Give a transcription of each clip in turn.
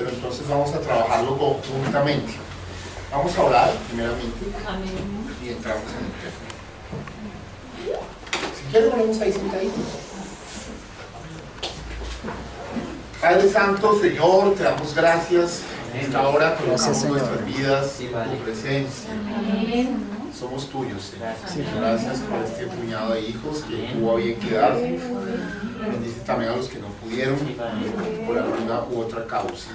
pero entonces vamos a trabajarlo conjuntamente. Vamos a orar primeramente y entramos en el tema. Si quieren, ponemos ahí sentaditos. Padre Santo, Señor, te damos gracias. En esta hora colocamos nuestras vidas en tu presencia. Somos tuyos, Señor. Gracias por este puñado de hijos que hubo bien que dar. Bendice también a los que no pudieron por alguna u otra causa.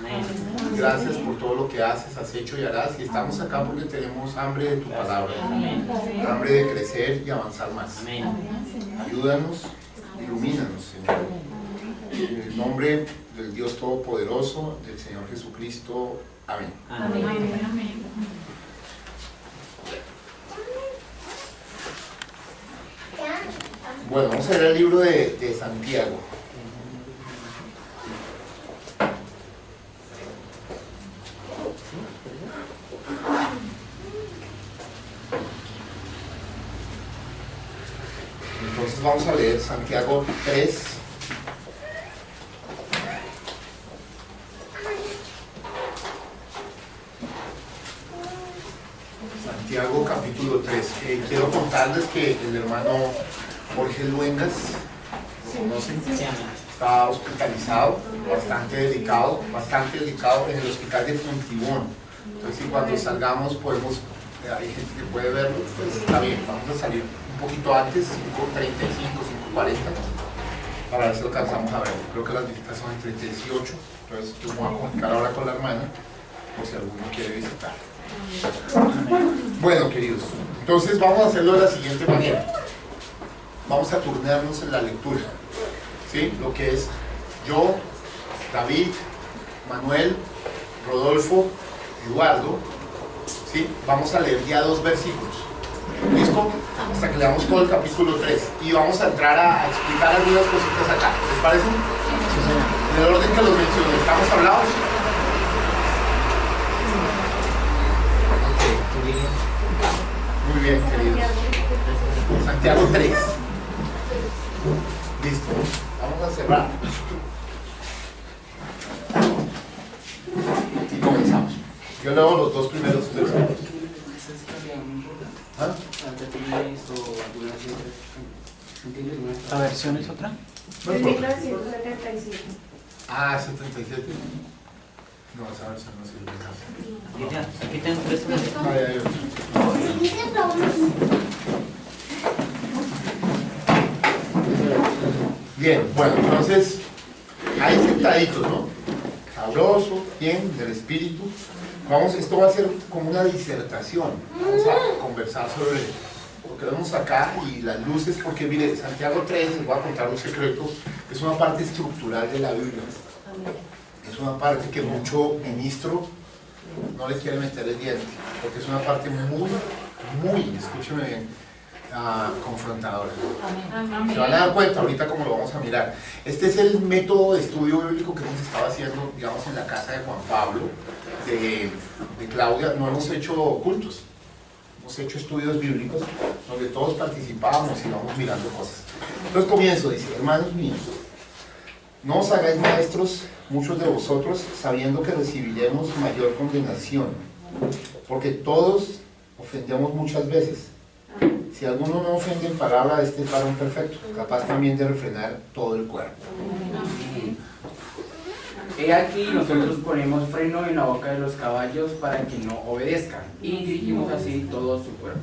Gracias por todo lo que haces, has hecho y harás. Y estamos acá porque tenemos hambre de tu palabra, hambre de crecer y avanzar más. Ayúdanos, ilumínanos, Señor. En el nombre del Dios Todopoderoso, del Señor Jesucristo. Amén. Bueno, vamos a ver el libro de Santiago. Entonces vamos a leer Santiago 3. Santiago capítulo 3. Quiero contarles que el hermano Jorge Luengas, ¿conocen? Está hospitalizado, bastante delicado en el hospital de Fontibón. Entonces, si cuando salgamos podemos, hay gente que puede verlo, pues está bien, vamos a salir un poquito antes, 5:35, 5:40, para ver si alcanzamos a verlo. Creo que las visitas son entre 18, entonces yo me voy a comunicar ahora con la hermana, por si alguno quiere visitar. Bueno, queridos, entonces vamos a hacerlo de la siguiente manera. Vamos a turnarnos en la lectura, ¿sí? Lo que es yo, David, Manuel, Rodolfo, Eduardo, ¿sí? Vamos a leer ya 2 versículos, ¿listo? Hasta que leamos todo el capítulo 3 y vamos a entrar a explicar algunas cositas acá, ¿les parece? Sí, señor. En el orden que los mencioné, ¿estamos hablados? Muy bien, queridos. Santiago 3. Listo. Vamos a cerrar. Y comenzamos. Yo leo los 2 primeros versículos. ¿Ah? ¿La versión es otra? No es 1977. Ah, 77. No, esa versión no sirve. Aquí tengo 3 veces. Ay, bien, bueno, entonces, ahí sentaditos, ¿no? Sabroso, bien, del espíritu. Esto va a ser como una disertación. Vamos a conversar sobre lo que vemos acá y las luces, porque mire, Santiago 3, les voy a contar un secreto, es una parte estructural de la Biblia. Es una parte que mucho ministro no le quiere meter el diente, porque es una parte muy, escúcheme bien, confrontadora. Se van a dar cuenta ahorita como lo vamos a mirar. Este es el método de estudio bíblico que hemos estado haciendo, digamos, en la casa de Juan Pablo, de Claudia. No hemos hecho cultos, hemos hecho estudios bíblicos donde todos participábamos y vamos mirando cosas. Entonces comienzo, dice: hermanos míos, no os hagáis maestros muchos de vosotros, sabiendo que recibiremos mayor condenación, porque todos ofendemos muchas veces. Si alguno no ofende en palabra, este es varón perfecto, capaz también de refrenar todo el cuerpo. He aquí, nosotros ponemos freno en la boca de los caballos para que no obedezcan, y dirigimos así todo su cuerpo.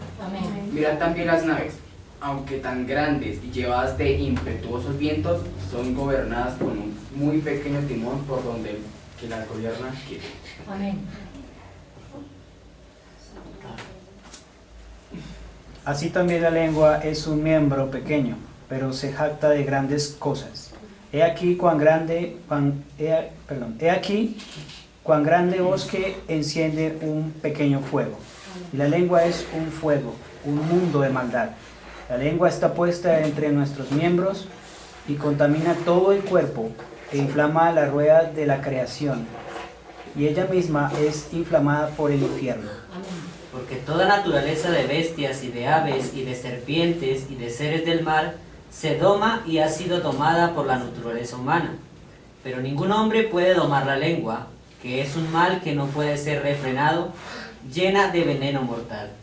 Mirad también las naves, aunque tan grandes y llevadas de impetuosos vientos, son gobernadas con un muy pequeño timón por donde que las gobierna quiere. Amén. Así también la lengua es un miembro pequeño, pero se jacta de grandes cosas. He aquí cuán grande bosque enciende un pequeño fuego. Y la lengua es un fuego, un mundo de maldad. La lengua está puesta entre nuestros miembros y contamina todo el cuerpo e inflama la rueda de la creación. Y ella misma es inflamada por el infierno. Porque toda naturaleza de bestias y de aves y de serpientes y de seres del mar se doma y ha sido domada por la naturaleza humana. Pero ningún hombre puede domar la lengua, que es un mal que no puede ser refrenado, llena de veneno mortal.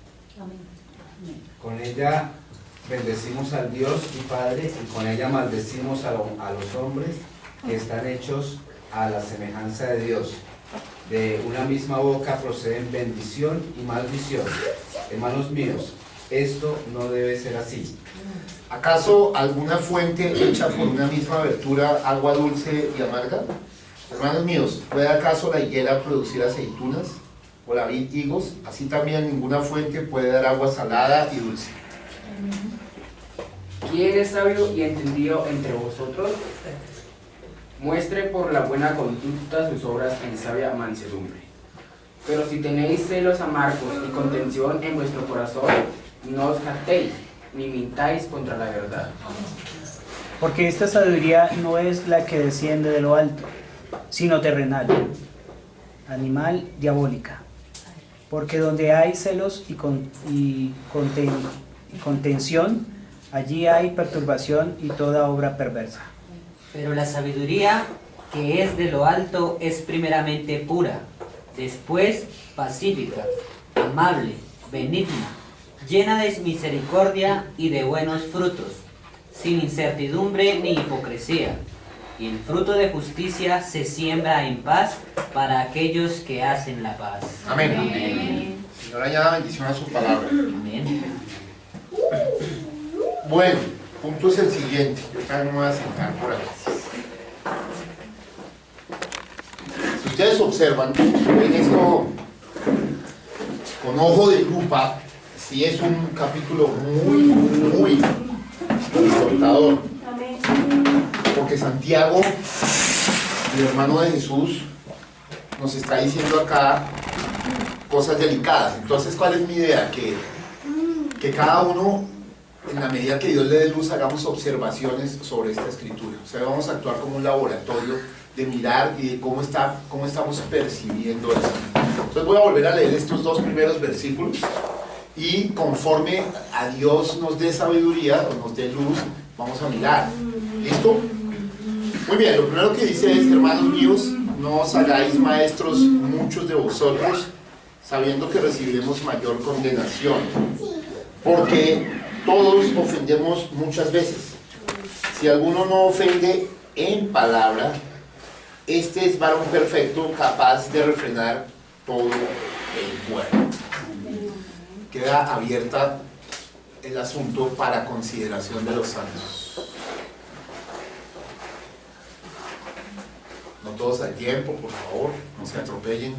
Con ella bendecimos al Dios y Padre, y con ella maldecimos a los hombres que están hechos a la semejanza de Dios. De una misma boca proceden bendición y maldición. Hermanos míos, esto no debe ser así. ¿Acaso alguna fuente hecha por una misma abertura, agua dulce y amarga? Hermanos míos, ¿puede acaso la higuera producir aceitunas o la vid higos? Así también ninguna fuente puede dar agua salada y dulce. ¿Quién es sabio y entendido entre vosotros? Muestre por la buena conducta sus obras en sabia mansedumbre. Pero si tenéis celos amargos y contención en vuestro corazón, no os jactéis, ni mintáis contra la verdad. Porque esta sabiduría no es la que desciende de lo alto, sino terrenal, animal, diabólica. Porque donde hay celos y contención, allí hay perturbación y toda obra perversa. Pero la sabiduría que es de lo alto es primeramente pura, después pacífica, amable, benigna, llena de misericordia y de buenos frutos, sin incertidumbre ni hipocresía. Y el fruto de justicia se siembra en paz para aquellos que hacen la paz. Amén. Amén. Señor, añada bendición a su palabra. Amén. Bueno, punto es el siguiente. Yo acá no me voy a sentar por aquí. Si ustedes observan, ven esto con ojo de lupa, sí es un capítulo muy confrontador. Porque Santiago, el hermano de Jesús, nos está diciendo acá cosas delicadas. Entonces, ¿cuál es mi idea? Que cada uno, en la medida que Dios le dé luz, hagamos observaciones sobre esta escritura. O sea, vamos a actuar como un laboratorio de mirar y de cómo estamos percibiendo esto. Entonces voy a volver a leer estos dos primeros versículos y conforme a Dios nos dé sabiduría o nos dé luz, vamos a mirar. ¿Listo? Muy bien, lo primero que dice es: hermanos míos, no os hagáis maestros muchos de vosotros, sabiendo que recibiremos mayor condenación, porque todos ofendemos muchas veces. Si alguno no ofende en palabra, este es varón perfecto, capaz de refrenar todo el cuerpo. Queda abierta el asunto para consideración de los santos. No todos al tiempo, por favor, no se atropellen.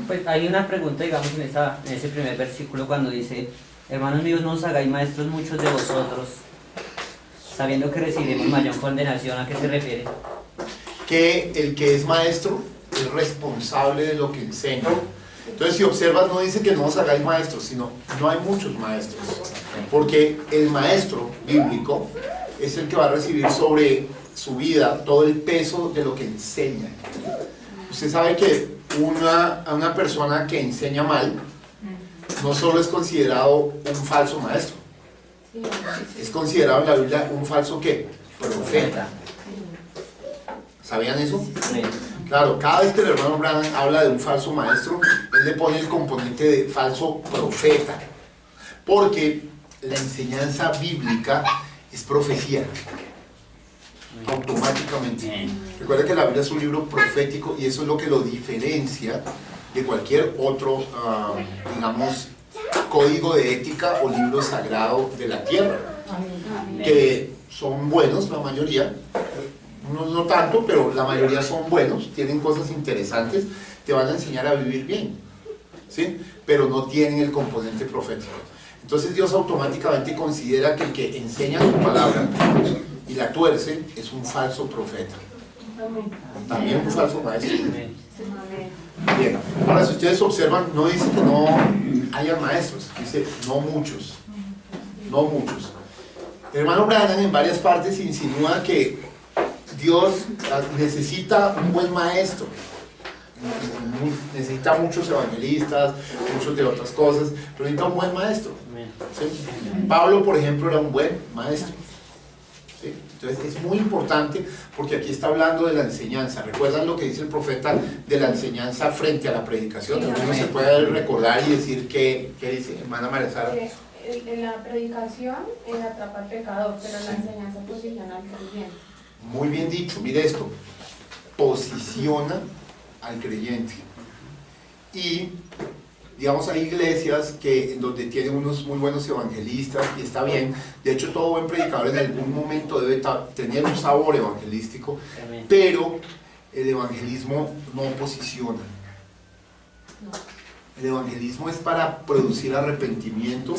Pues hay una pregunta, digamos, en ese primer versículo cuando dice: hermanos míos, no os hagáis maestros muchos de vosotros, sabiendo que recibiremos mayor condenación. ¿A qué se refiere? Que el que es maestro es responsable de lo que enseña. Entonces, si observas, no dice que no os hagáis maestros, sino no hay muchos maestros, porque el maestro bíblico es el que va a recibir sobre su vida todo el peso de lo que enseña. Usted sabe que una persona que enseña mal no solo es considerado un falso maestro, es considerado en la Biblia un falso ¿qué? Profeta. ¿Sabían eso? Sí. Claro, cada vez que el hermano Branham habla de un falso maestro, él le pone el componente de falso profeta, porque la enseñanza bíblica es profecía, automáticamente. Recuerda que la Biblia es un libro profético y eso es lo que lo diferencia de cualquier otro, digamos, código de ética o libro sagrado de la tierra, que son buenos la mayoría. No tanto, pero la mayoría son buenos, tienen cosas interesantes, te van a enseñar a vivir bien, ¿sí? Pero no tienen el componente profético. Entonces Dios automáticamente considera que el que enseña su palabra y la tuerce es un falso profeta, también un falso maestro. Bien, ahora si ustedes observan, no dice que no haya maestros, dice no muchos, no muchos. El hermano Branham en varias partes insinúa que Dios necesita un buen maestro, necesita muchos evangelistas, muchos de otras cosas, pero necesita un buen maestro. ¿Sí? Pablo, por ejemplo, era un buen maestro. ¿sí? Entonces es muy importante porque aquí está hablando de la enseñanza. ¿Recuerdan lo que dice el profeta de la enseñanza frente a la predicación? Sí, Uno se puede recordar y decir qué dice, hermana María Sara. En la predicación atrapa al pecador, pero en la enseñanza posiciona al creyente. Muy bien dicho, mire esto, posiciona al creyente. Y digamos hay iglesias en donde tienen unos muy buenos evangelistas y está bien, de hecho todo buen predicador en algún momento debe tener un sabor evangelístico, pero el evangelismo no posiciona. El evangelismo es para producir arrepentimiento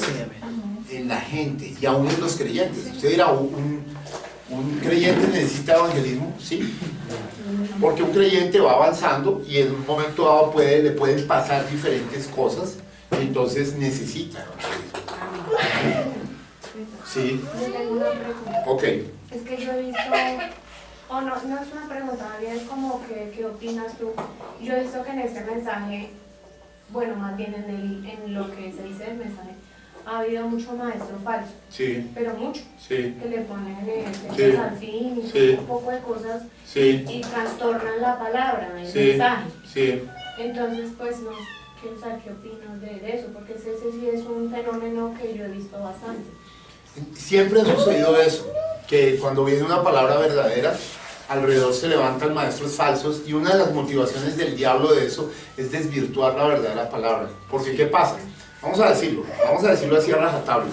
en la gente y aún en los creyentes. Usted dirá, ¿un creyente necesita evangelismo? Sí, porque un creyente va avanzando y en un momento dado le pueden pasar diferentes cosas y entonces necesita evangelismo. ¿Sí? Yo tengo una pregunta. Ok. Es que yo he visto, o no es una pregunta, más bien es como que, ¿qué opinas tú? Yo he visto que en este mensaje, bueno, más bien en lo que se dice del mensaje, ha habido mucho maestro falso, Sí, pero mucho, sí, que le ponen Sí. al fin y Sí. un poco de cosas sí, y trastornan la palabra, el sí, mensaje. sí. Entonces, pues, no quiero saber qué opinas de eso, porque ese sí es un fenómeno que yo he visto bastante. Siempre ha sucedido eso, que cuando viene una palabra verdadera, alrededor se levantan maestros falsos y una de las motivaciones del diablo de eso es desvirtuar la verdadera palabra. Porque ¿qué pasa? Vamos a decirlo así a rajatabla.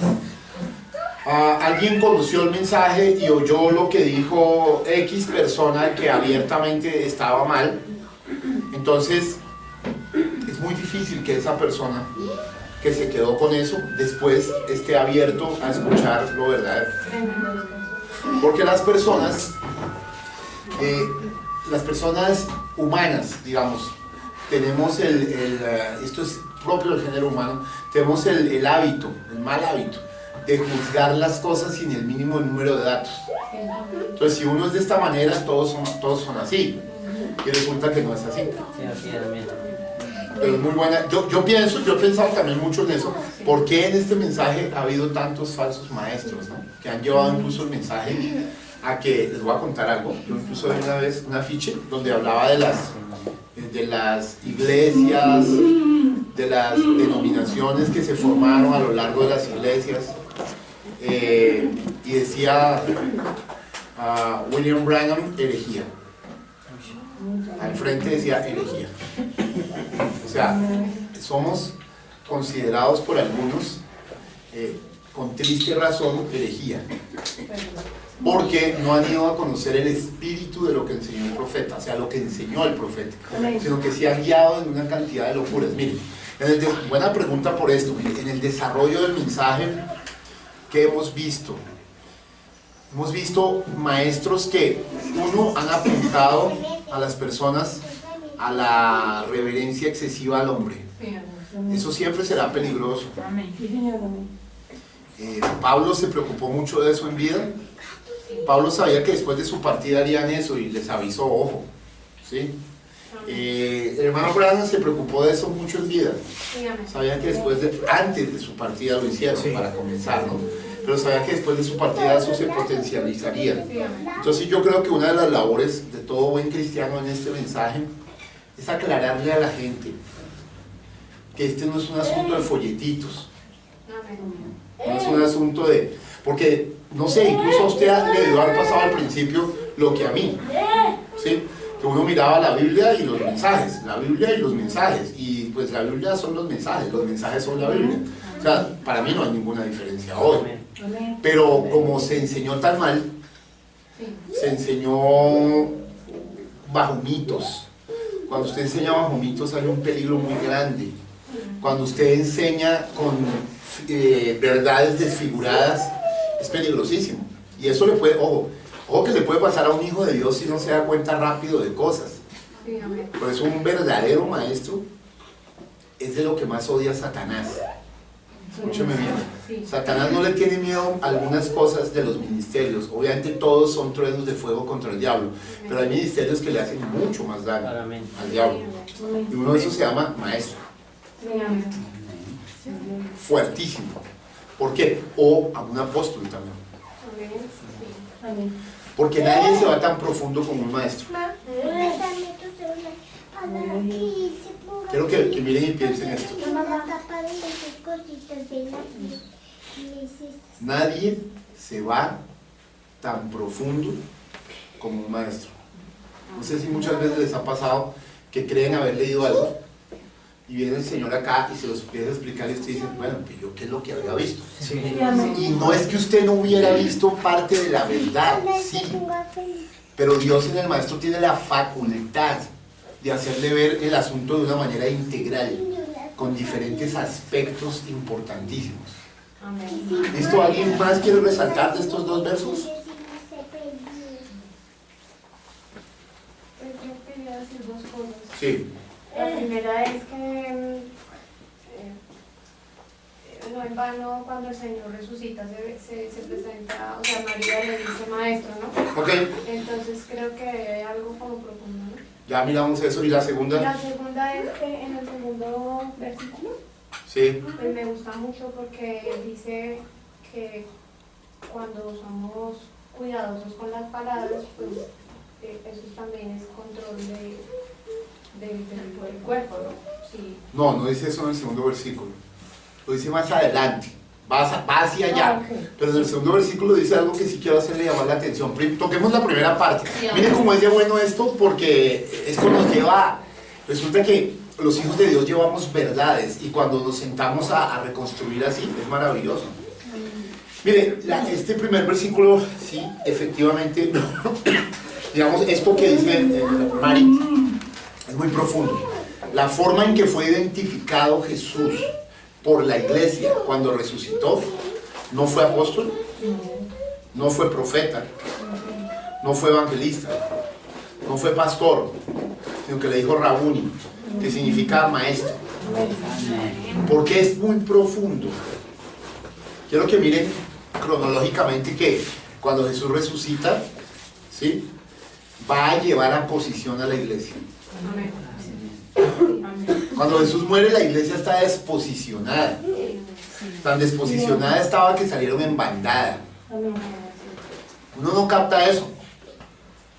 Alguien conoció el mensaje y oyó lo que dijo X persona que abiertamente estaba mal, entonces es muy difícil que esa persona que se quedó con eso después esté abierto a escuchar lo verdadero. Porque las personas humanas, digamos, tenemos esto es propio del género humano, tenemos el hábito, el mal hábito de juzgar las cosas sin el mínimo número de datos. Entonces, si uno es de esta manera, todos son así. Y resulta que no es así. Pero es muy buena. Yo he pensado también mucho en eso. ¿Por qué en este mensaje ha habido tantos falsos maestros, ¿no? Que han llevado incluso el mensaje a que, les voy a contar algo. Yo incluso vi una vez un afiche donde hablaba de las iglesias, de las denominaciones que se formaron a lo largo de las iglesias, y decía William Branham, herejía. Al frente decía herejía. O sea, somos considerados por algunos, con triste razón, herejía. Porque no han ido a conocer el espíritu de lo que enseñó el profeta, o sea, lo que enseñó el profeta, sino que se han guiado en una cantidad de locuras. Miren, buena pregunta por esto. Miren, en el desarrollo del mensaje que hemos visto maestros que, han apuntado a las personas a la reverencia excesiva al hombre. Eso siempre será peligroso. Pablo se preocupó mucho de eso en vida. Pablo sabía que después de su partida harían eso y les avisó, ojo, ¿sí? El hermano Branham se preocupó de eso mucho en vida. Sabía que antes de su partida lo hicieron, para comenzar, ¿no? Pero sabía que después de su partida eso se potencializaría. Entonces yo creo que una de las labores de todo buen cristiano en este mensaje es aclararle a la gente que este no es un asunto de folletitos, no es un asunto de... Porque, no sé, incluso a usted le debió haber pasado al principio lo que a mí, ¿sí? Que uno miraba la Biblia y los mensajes, la Biblia y los mensajes, y pues la Biblia son los mensajes son la Biblia. O sea, para mí no hay ninguna diferencia hoy. Pero como se enseñó tan mal, se enseñó bajo mitos. Cuando usted enseña bajo mitos hay un peligro muy grande. Cuando usted enseña con verdades desfiguradas, es peligrosísimo. Y eso le puede, ojo que le puede pasar a un hijo de Dios si no se da cuenta rápido de cosas. Por eso un verdadero maestro es de lo que más odia a Satanás. Escúcheme bien. Satanás no le tiene miedo a algunas cosas de los ministerios. Obviamente todos son truenos de fuego contra el diablo, pero hay ministerios que le hacen mucho más daño al diablo. Y uno de esos se llama maestro. Fuertísimo. ¿Por qué? O a un apóstol también. Porque nadie se va tan profundo como un maestro. Quiero que miren y piensen esto. Nadie se va tan profundo como un maestro. No sé si muchas veces les ha pasado que creen haber leído algo y viene el Señor acá y se los empieza a explicar y ustedes dicen, bueno, pues yo qué es lo que había visto. Sí. Y no es que usted no hubiera visto parte de la verdad, sí, pero Dios en el maestro tiene la facultad de hacerle ver el asunto de una manera integral, con diferentes aspectos importantísimos. ¿Listo? ¿Alguien más quiere resaltar de estos dos versos? Pues yo quería decir dos cosas. Sí. La primera es que no en vano cuando el Señor resucita se presenta, o sea, María le dice maestro, ¿no? Ok, Entonces creo que hay algo como profundo, ¿no? ya miramos eso. ¿Y la segunda? La segunda es que en el segundo versículo, Sí. pues me gusta mucho porque dice que cuando somos cuidadosos con las palabras, pues eso también es control del cuerpo, ¿no? Sí. No, no dice eso en el segundo versículo. Lo dice más adelante. Va hacia allá. Pero en el segundo versículo dice algo que sí quiero hacerle llamar la atención. Toquemos la primera parte. Miren cómo es de bueno esto, porque esto nos lleva. Resulta que los hijos de Dios llevamos verdades y cuando nos sentamos a reconstruir así, es maravilloso. Miren, este primer versículo, sí, efectivamente, digamos, esto que dice Mari, es muy profundo. La forma en que fue identificado Jesús por la iglesia cuando resucitó, no fue apóstol, no fue profeta, no fue evangelista, no fue pastor, sino que le dijo Rabuni, que significa maestro. Porque es muy profundo. Quiero que miren cronológicamente que cuando Jesús resucita, ¿sí?, va a llevar a posición a la iglesia. Cuando Jesús muere, la iglesia está desposicionada. Tan desposicionada estaba que salieron en bandada. Uno no capta eso,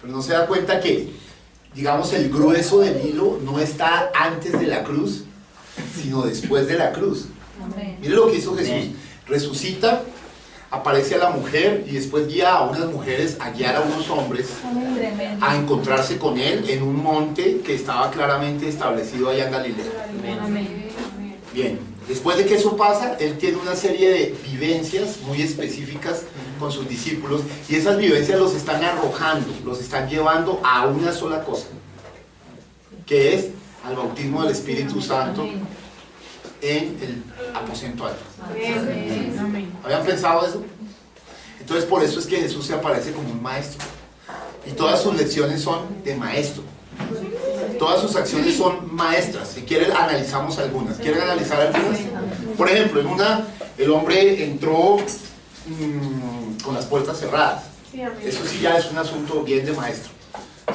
pero no se da cuenta que, digamos, el grueso del hilo no está antes de la cruz, sino después de la cruz. Mire lo que hizo Jesús. Resucita, aparece a la mujer y después guía a unas mujeres a guiar a unos hombres a encontrarse con él en un monte que estaba claramente establecido allá en Galilea. Bien, después de que eso pasa, él tiene una serie de vivencias muy específicas con sus discípulos y esas vivencias los están arrojando, los están llevando a una sola cosa, que es al bautismo del Espíritu Santo en el aposento alto. ¿Habían pensado eso? Entonces por eso es que Jesús se aparece como un maestro y todas sus lecciones son de maestro, todas sus acciones son maestras. Si quieren analizamos algunas. ¿Quieren analizar algunas? Por ejemplo, en una el hombre entró con las puertas cerradas. Eso sí ya es un asunto bien de maestro,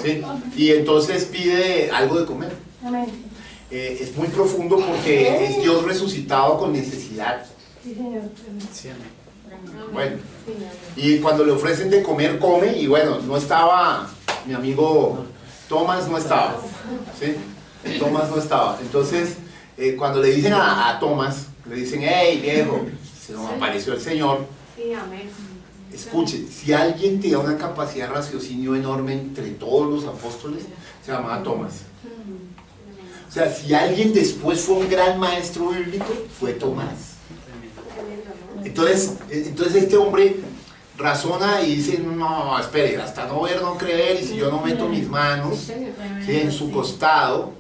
¿sí? Y entonces pide algo de comer. Es muy profundo porque es Dios resucitado con necesidad. Bueno, y cuando le ofrecen de comer, come, y bueno, no estaba, mi amigo Tomás no estaba, ¿sí? Tomás no estaba. Entonces, cuando le dicen a Tomás, le dicen, hey viejo, se nos apareció el Señor. Escuche, si alguien te da una capacidad de raciocinio enorme entre todos los apóstoles, se llamaba Tomás. O sea, si alguien después fue un gran maestro bíblico, fue Tomás. Entonces este hombre razona y dice, no, espere, hasta no ver, no creer, y si yo no meto mis manos, ¿sí?, en su costado,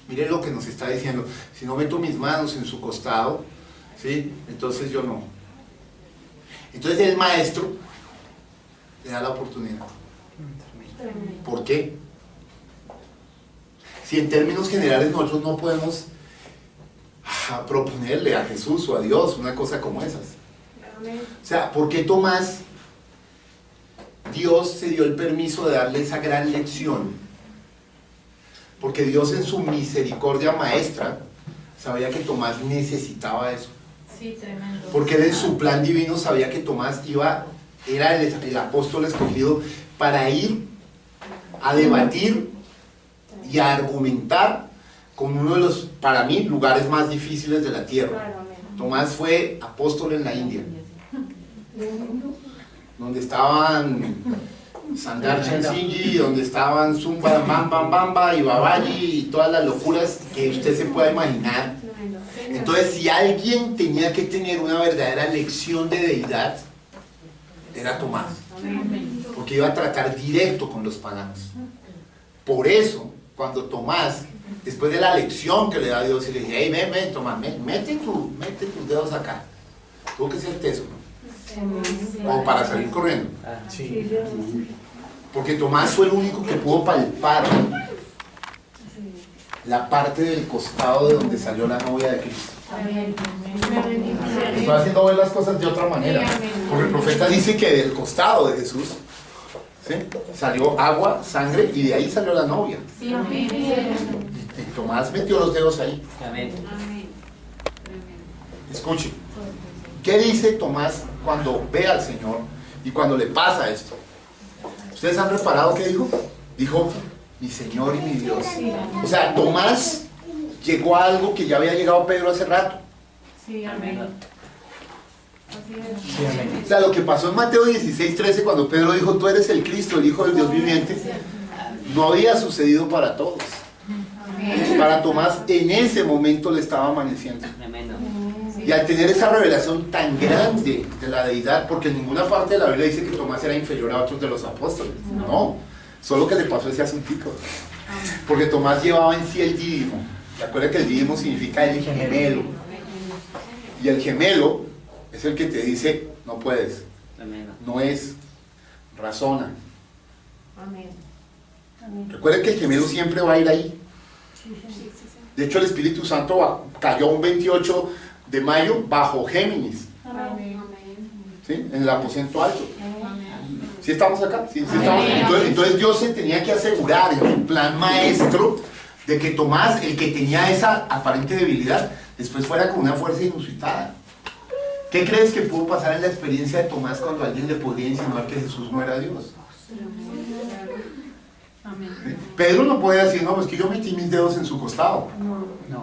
mire lo que nos está diciendo, si no meto mis manos en su costado, ¿sí?, entonces yo no. Entonces el maestro le da la oportunidad. ¿Por qué? Si en términos generales nosotros no podemos proponerle a Jesús o a Dios una cosa como esas. O sea, ¿por qué Tomás, Dios se dio el permiso de darle esa gran lección? Porque Dios en su misericordia maestra sabía que Tomás necesitaba eso. Sí, tremendo. Porque él en su plan divino sabía que Tomás iba era el apóstol escogido para ir a debatir y a argumentar con uno de los, para mí, lugares más difíciles de la tierra. Tomás fue apóstol en la India, donde estaban Sundar Chansingi, donde estaban Zumba, Bamba y Babaji y todas las locuras que usted se pueda imaginar. Entonces, si alguien tenía que tener una verdadera lección de deidad, era Tomás, porque iba a tratar directo con los paganos. Por eso, cuando Tomás, después de la lección que le da Dios, y le dice, hey, ven, Tomás, mete tus dedos acá, tuvo que ser teso, ¿no? O para salir corriendo. Porque Tomás fue el único que pudo palpar la parte del costado de donde salió la novia de Cristo. Estoy haciendo ver las cosas de otra manera, porque el profeta dice que del costado de Jesús, ¿sí?, salió agua, sangre, y de ahí salió la novia. Y Tomás metió los dedos ahí. Escuche, ¿qué dice Tomás cuando ve al Señor y cuando le pasa esto? ¿Ustedes han reparado qué dijo? Dijo, mi Señor y mi Dios. O sea, Tomás llegó a algo que ya había llegado Pedro hace rato. O sea, lo que pasó en Mateo 16:13, cuando Pedro dijo, tú eres el Cristo, el Hijo del Dios viviente, no había sucedido para todos. Para Tomás, en ese momento le estaba amaneciendo. Y al tener esa revelación tan grande de la deidad, porque en ninguna parte de la Biblia dice que Tomás era inferior a otros de los apóstoles, no, solo que le pasó ese asuntico, porque Tomás llevaba en sí el dídimo. ¿Se acuerdan que el dídimo significa el gemelo? Y el gemelo es el que te dice, no puedes, no es, razona. Recuerden que el gemelo siempre va a ir ahí. De hecho, el Espíritu Santo cayó un 28 de mayo bajo Géminis, ¿sí?, en el aposento alto. ¿Sí estamos acá? ¿Sí estamos? Entonces Dios se tenía que asegurar en su plan maestro de que Tomás, el que tenía esa aparente debilidad, después fuera con una fuerza inusitada. ¿Qué crees que pudo pasar en la experiencia de Tomás cuando alguien le podría insinuar que Jesús no era Dios? Pedro no puede decir, no, es que yo metí mis dedos en su costado. No.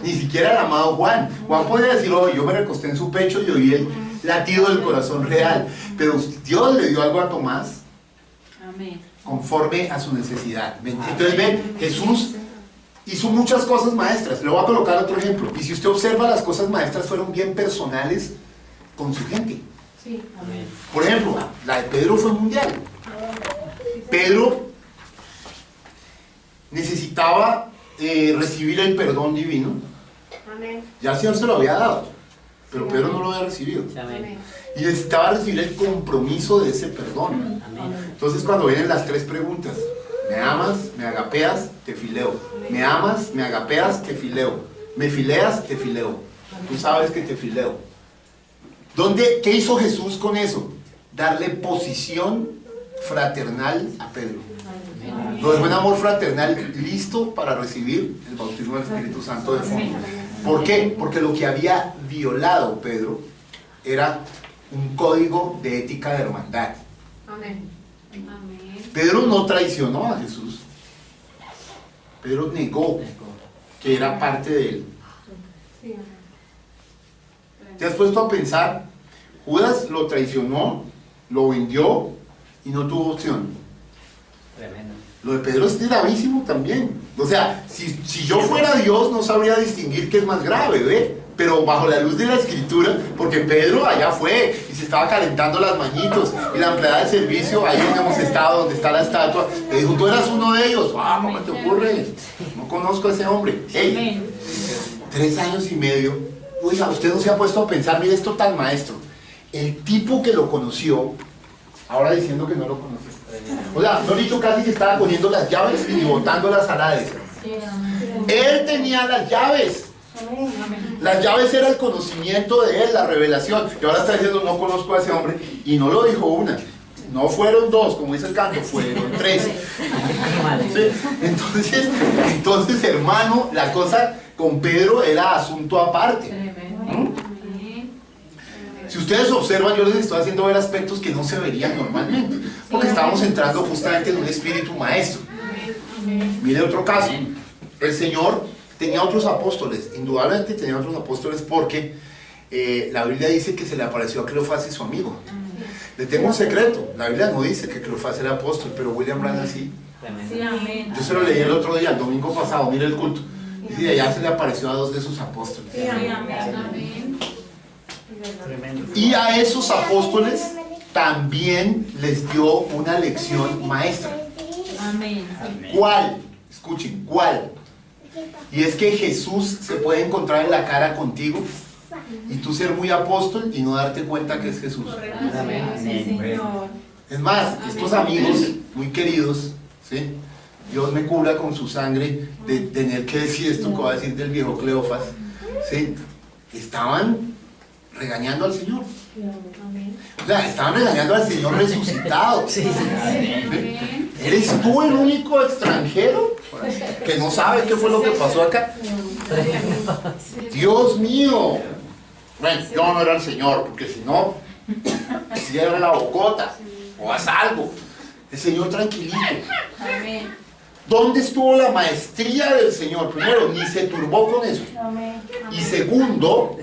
Ni siquiera el amado Juan. Juan podía decir, oh, yo me recosté en su pecho y oí el latido del corazón real. Pero Dios le dio algo a Tomás conforme a su necesidad. Entonces ven, Jesús hizo muchas cosas maestras. Le voy a colocar otro ejemplo. Y si usted observa, las cosas maestras fueron bien personales con su gente. Por ejemplo, la de Pedro fue mundial. Pedro necesitaba recibir el perdón divino. Ya el Señor se lo había dado, pero Pedro no lo había recibido. Y necesitaba recibir el compromiso de ese perdón. Entonces, cuando vienen las tres preguntas, me amas, me agapeas, te fileo. Me amas, me agapeas, te fileo. Me fileas, te fileo. Tú sabes que te fileo. ¿Qué hizo Jesús con eso? Darle posición fraternal a Pedro. Lo dejó en amor fraternal, listo para recibir el bautismo del Espíritu Santo de fondo. ¿Por qué? Porque lo que había violado Pedro era un código de ética de hermandad. Pedro no traicionó a Jesús. Pedro negó que era parte de él. ¿Te has puesto a pensar? Judas lo traicionó, lo vendió y no tuvo opción. Tremendo. Lo de Pedro es gravísimo también. O sea, si yo fuera Dios no sabría distinguir qué es más grave, ¿ve? Pero bajo la luz de la Escritura, porque Pedro allá fue y se estaba calentando las manitos, y la empleada de servicio, ahí donde hemos estado, donde está la estatua, le dijo, tú eras uno de ellos. Ah, ¿cómo te ocurre? No conozco a ese hombre. Hey, 3 años y medio. Oiga, usted no se ha puesto a pensar, mire esto tan maestro. El tipo que lo conoció, ahora diciendo que no lo conoció. O sea, no dicho casi que estaba poniendo las llaves y botándolas a la Él tenía las llaves. Las llaves era el conocimiento de él, la revelación. Y ahora está diciendo, no conozco a ese hombre. Y no lo dijo una. No fueron 2, como dice el canto, fueron 3. ¿Sí? Entonces, hermano, la cosa con Pedro era asunto aparte. Si ustedes observan, yo les estoy haciendo ver aspectos que no se verían normalmente, porque estamos entrando justamente en un espíritu maestro. Mire otro caso. El Señor tenía otros apóstoles, indudablemente tenía otros apóstoles porque la Biblia dice que se le apareció a Cleofás y su amigo. Le tengo un secreto, la Biblia no dice que Cleofás era apóstol, pero William Branham sí. Yo se lo leí el otro día, el domingo pasado, mire el culto. Y de allá se le apareció a 2 de sus apóstoles. Y a esos apóstoles también les dio una lección maestra. ¿Cuál? Escuchen, ¿cuál? Y es que Jesús se puede encontrar en la cara contigo y tú ser muy apóstol y no darte cuenta que es Jesús. Es más, estos amigos muy queridos, ¿sí? Dios me cubra con su sangre de tener que decir esto que va a decir del viejo Cleofás, ¿sí? Estaban regañando al Señor. O sea, estaban regañando al Señor resucitado. ¿Sí? ¿Eres tú el único extranjero que no sabe qué fue lo que pasó acá? Dios mío. Bueno, yo no era el Señor, porque si no, cierra la bocota o haz algo. El Señor tranquilito. ¿Dónde estuvo la maestría del Señor? Primero, ni se turbó con eso. Y segundo,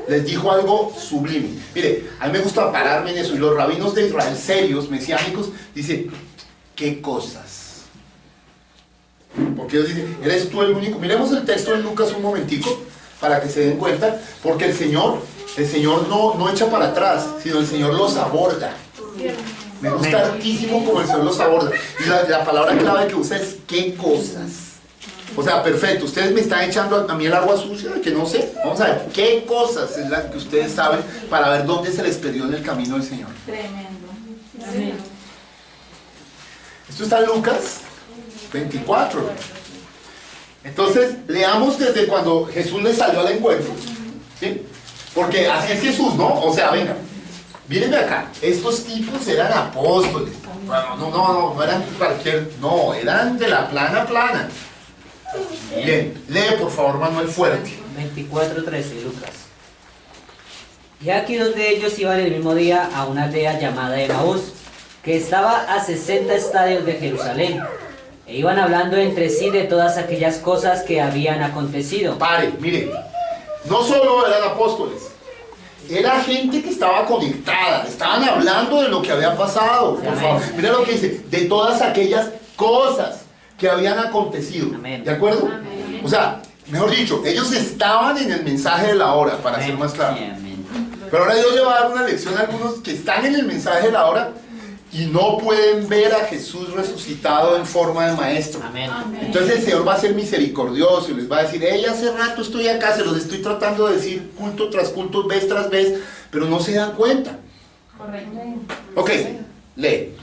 les dijo algo sublime. Mire, a mí me gusta pararme en eso. Y los rabinos de Israel serios, mesiánicos, dicen, ¿qué cosas? Porque ellos dicen, ¿eres tú el único? Miremos el texto en Lucas un momentico, para que se den cuenta, porque el Señor no echa para atrás, sino el Señor los aborda. Me gusta hartísimo como el Señor los aborda. Y la palabra clave que usa es ¿qué cosas? O sea, perfecto, ustedes me están echando a mí el agua sucia, que no sé. Vamos a ver, ¿qué cosas es la que ustedes saben para ver dónde se les perdió en el camino del Señor? Tremendo. Esto está en Lucas 24. Entonces, leamos desde cuando Jesús les salió al encuentro, ¿sí? Porque así es Jesús, ¿no? O sea, venga, mírenme acá, estos tipos eran apóstoles. Bueno, no eran cualquier, no, eran de la plana. Bien, lee por favor, Manuel, fuerte. 24:13, Lucas. Y aquí 2 de ellos iban el mismo día a una aldea llamada Emaús, que estaba a 60 estadios de Jerusalén. E iban hablando entre sí de todas aquellas cosas que habían acontecido. Pare, mire, no solo eran apóstoles, era gente que estaba conectada, estaban hablando de lo que había pasado, por favor. Mira lo que dice, de todas aquellas cosas que habían acontecido. Amén. ¿De acuerdo? Amén. O sea, mejor dicho, ellos estaban en el mensaje de la hora, para ser más claro. Sí, amén. Pero ahora Dios le va a dar una lección a algunos que están en el mensaje de la hora y no pueden ver a Jesús resucitado en forma de maestro. Amén. Entonces el Señor va a ser misericordioso y les va a decir, hace rato estoy acá, se los estoy tratando de decir culto tras culto, vez tras vez, pero no se dan cuenta. Correcto. Ok, lee.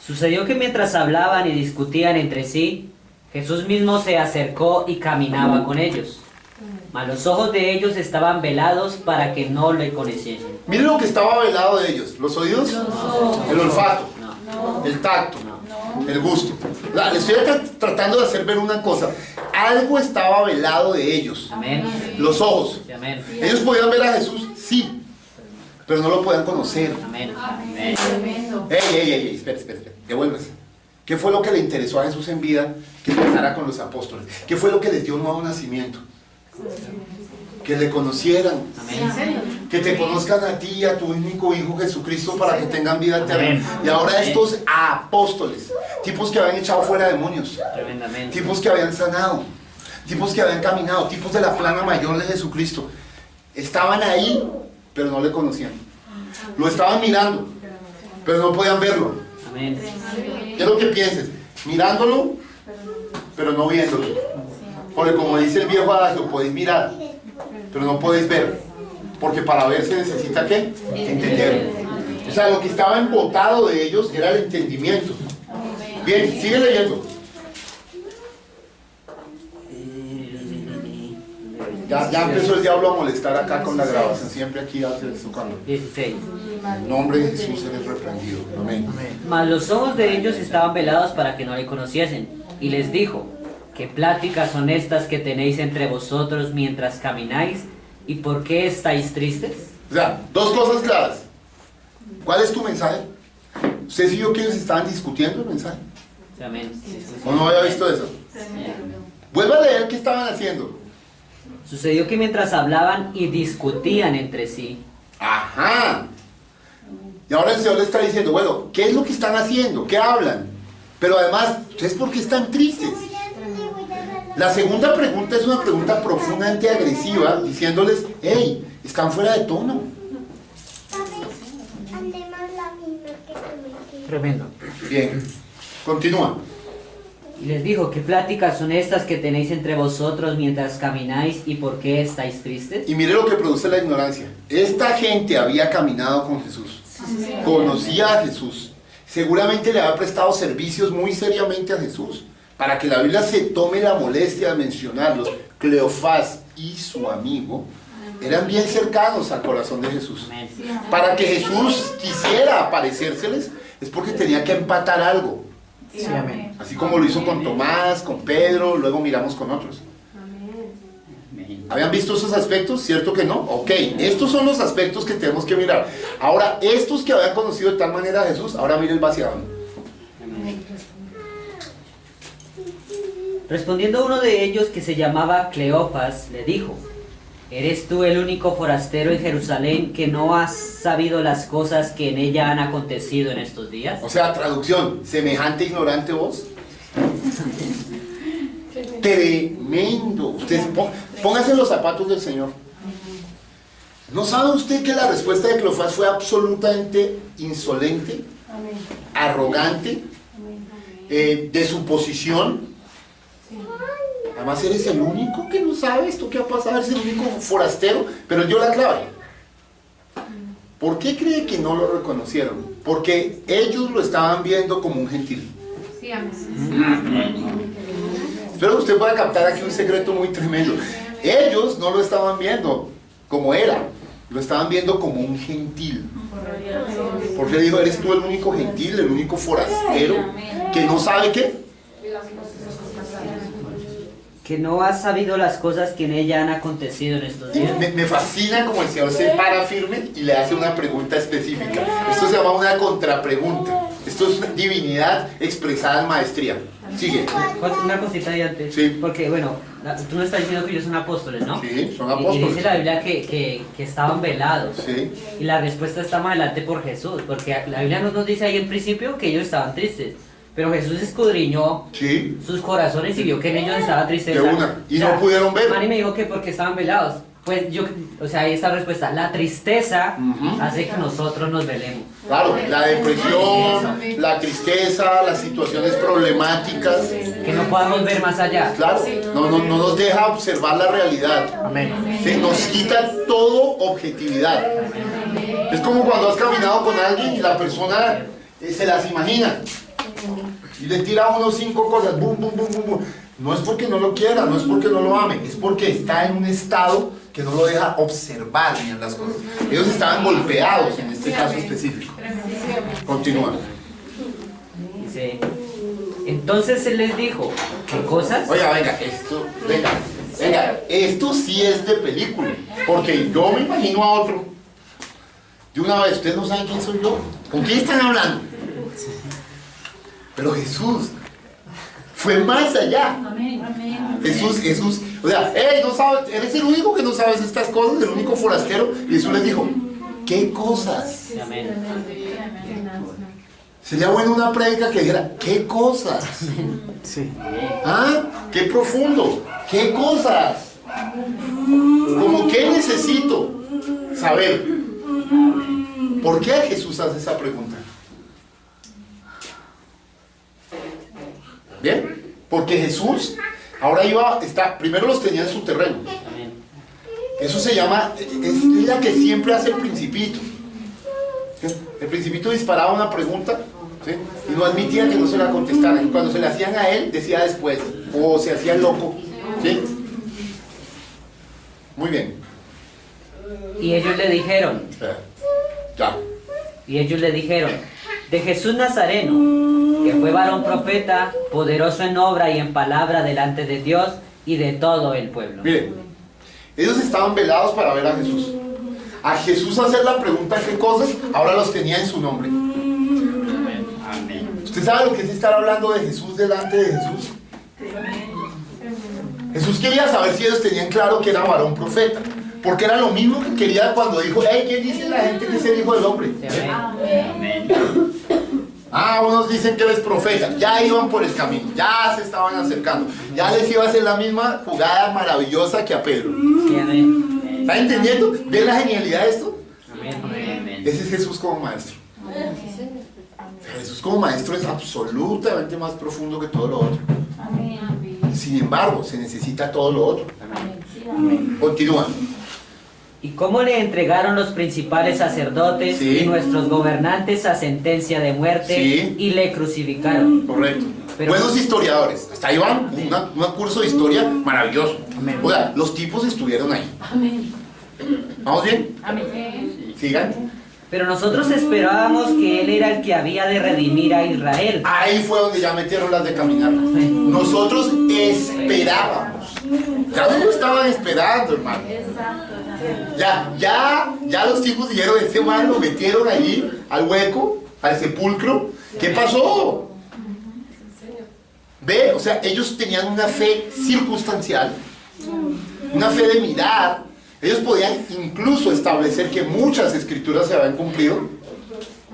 Sucedió que mientras hablaban y discutían entre sí, Jesús mismo se acercó y caminaba con ellos. Mas los ojos de ellos estaban velados para que no le conociesen. Miren lo que estaba velado de ellos, los oídos, el olfato, No, el tacto, no. el gusto. Les estoy tratando de hacer ver una cosa, algo estaba velado de ellos, Amén. los ojos. Sí, amén. Ellos podían ver a Jesús, sí, pero no lo podían conocer. Amén. Amén. Tremendo. Ey, espera, devuélvase. ¿Qué fue lo que le interesó a Jesús en vida que pasara con los apóstoles? ¿Qué fue lo que les dio un nuevo nacimiento? Que le conocieran, Amén. que te conozcan a ti y a tu único Hijo Jesucristo para que tengan vida eterna. Amén. Y ahora Amén. estos apóstoles, tipos que habían echado fuera demonios, Tremendamente. tipos que habían sanado, tipos que habían caminado, tipos de la plana mayor de Jesucristo, estaban ahí, pero no le conocían. Lo estaban mirando, pero no podían verlo. Amén. ¿Qué es lo que pienses? Mirándolo, pero no viéndolo. Porque como dice el viejo adagio, podéis mirar, pero no podéis ver. Porque para ver se necesita ¿qué? Entender. O sea, lo que estaba embotado de ellos era el entendimiento. Bien, sigue leyendo. Ya empezó el diablo a molestar acá con la grabación. Siempre aquí hace su cambio. 16. En nombre de Jesús eres reprendido. Amén. Mas los ojos de ellos estaban velados para que no le conociesen. Y les dijo, ¿qué pláticas son estas que tenéis entre vosotros mientras camináis? ¿Y por qué estáis tristes? O sea, dos cosas claras. ¿Cuál es tu mensaje? ¿Usted y yo que ellos estaban discutiendo el mensaje? Amén. ¿O no había visto eso? Vuelva a leer qué estaban haciendo. Sucedió que mientras hablaban y discutían entre sí, Ajá. Y ahora el Señor le está diciendo, bueno, ¿qué es lo que están haciendo? ¿Qué hablan? Pero además, ¿ustedes por qué están tristes? La segunda pregunta es una pregunta profundamente agresiva, diciéndoles, hey, están fuera de tono. Tremendo. Bien, continúa. y les dijo, ¿qué pláticas son estas que tenéis entre vosotros mientras camináis y por qué estáis tristes? Y mire lo que produce la ignorancia. Esta gente había caminado con Jesús, conocía a Jesús, seguramente le había prestado servicios muy seriamente a Jesús. Para que la Biblia se tome la molestia de mencionarlos, Cleofás y su amigo eran bien cercanos al corazón de Jesús. Amén. Para que Jesús quisiera aparecérseles, es porque tenía que empatar algo. Sí, amén. Así como lo hizo con Tomás, con Pedro, luego miramos con otros. ¿Habían visto esos aspectos? ¿Cierto que no? Ok, estos son los aspectos que tenemos que mirar. Ahora, estos que habían conocido de tal manera a Jesús, ahora miren hacia abajo. Respondiendo uno de ellos, que se llamaba Cleofas, le dijo, ¿eres tú el único forastero en Jerusalén que no has sabido las cosas que en ella han acontecido en estos días? O sea, traducción, semejante ignorante vos. Tremendo. Ustedes pónganse los zapatos del Señor. ¿No sabe usted que la respuesta de Cleofás fue absolutamente insolente, arrogante, de su posición? Además eres el único que no sabe esto que ha pasado, eres el único forastero, pero él dio la clave. ¿Por qué cree que no lo reconocieron? Porque ellos lo estaban viendo como un gentil. Sí, amén. Espero que usted pueda captar aquí un secreto muy tremendo. Ellos no lo estaban viendo como era, lo estaban viendo como un gentil. Porque dijo, eres tú el único gentil, el único forastero, que no sabe qué. Que no has sabido las cosas que en ella han acontecido en estos días. Me fascina como el Señor se para firme y le hace una pregunta específica. Esto se llama una contrapregunta. Esto es divinidad expresada en maestría. Sigue. Una cosita ahí antes. Sí. Porque, bueno, tú no estás diciendo que ellos son apóstoles, ¿no? Sí, son Y apóstoles. dice la Biblia que estaban velados. Sí. Y la respuesta está más adelante por Jesús. Porque la Biblia nos dice ahí en principio que ellos estaban tristes. Pero Jesús escudriñó Sí. sus corazones y vio que en ellos estaba tristeza. De una. Y no pudieron ver. Manny me dijo que porque estaban velados. Pues yo, o sea, ahí está la respuesta. La tristeza hace que nosotros nos velemos. Claro, la depresión, la tristeza, las situaciones problemáticas. Que no podamos ver más allá. Claro, no nos deja observar la realidad. Amén. Sí, nos quita todo objetividad. Es como cuando has caminado con alguien y la persona se las imagina. Y le tira a uno 5 cosas, bum, bum, bum, bum, bum. No es porque no lo quiera, no es porque no lo ame, es porque está en un estado que no lo deja observar bien las cosas. Ellos estaban golpeados en este caso específico. Continúa. Dice, entonces él les dijo, ¿qué cosas? Oiga, venga, esto sí es de película, porque yo me imagino a otro. De una vez, ustedes no saben quién soy yo. ¿Con quién están hablando? Pero Jesús fue más allá. Jesús, o sea, no sabes, eres el único que no sabes estas cosas, el único forastero. Y Jesús les dijo, ¿qué cosas? Amén. Sería bueno una prédica que dijera, ¿qué cosas? Sí. ¿Ah? ¡Qué profundo! ¿Qué cosas? ¿Cómo qué necesito saber? ¿Por qué Jesús hace esa pregunta? ¿Bien? Porque Jesús ahora primero los tenía en su terreno. Amén. Eso se llama, es la que siempre hace el principito. ¿Sí? El principito disparaba una pregunta, ¿sí? Y no admitía que no se la contestaran. Y cuando se la hacían a él, decía después, o se hacía loco. ¿Sí? Muy bien. Y ellos le dijeron, Ya. de Jesús Nazareno, que fue varón profeta, poderoso en obra y en palabra delante de Dios y de todo el pueblo. Miren, ellos estaban velados para ver a Jesús. a Jesús hacer la pregunta qué cosas, ahora los tenía en su nombre. ¿Usted sabe lo que es estar hablando de Jesús delante de Jesús? Jesús quería saber si ellos tenían claro que era varón profeta, porque era lo mismo que quería cuando dijo, hey, ¿quién dice la gente que es el Hijo del Hombre? Ah, unos dicen que él es profeta, ya iban por el camino, ya se estaban acercando, ya les iba a hacer la misma jugada maravillosa que a Pedro. ¿Está entendiendo? ¿Ven la genialidad de esto? Ese es Jesús como maestro. Jesús como maestro es absolutamente más profundo que todo lo otro. Sin embargo, se necesita todo lo otro. Continúa. ¿Y cómo le entregaron los principales sacerdotes Sí. y nuestros gobernantes a sentencia de muerte Sí. y le crucificaron? Correcto. Pero- Buenos historiadores. Hasta ahí van. Un curso de historia maravilloso. Amén. O sea, los tipos estuvieron ahí. ¿Vamos bien? Sigan. Pero nosotros esperábamos que él era el que había de redimir a Israel. Ahí fue donde ya metieron las de caminar. Nosotros esperábamos. Ya no lo estaban esperando, hermano. Ya los tipos dijeron, este man lo metieron allí al hueco, al sepulcro. ¿Qué pasó? Ve, o sea, ellos tenían una fe circunstancial, una fe de mirar. Ellos podían incluso establecer que muchas escrituras se habían cumplido,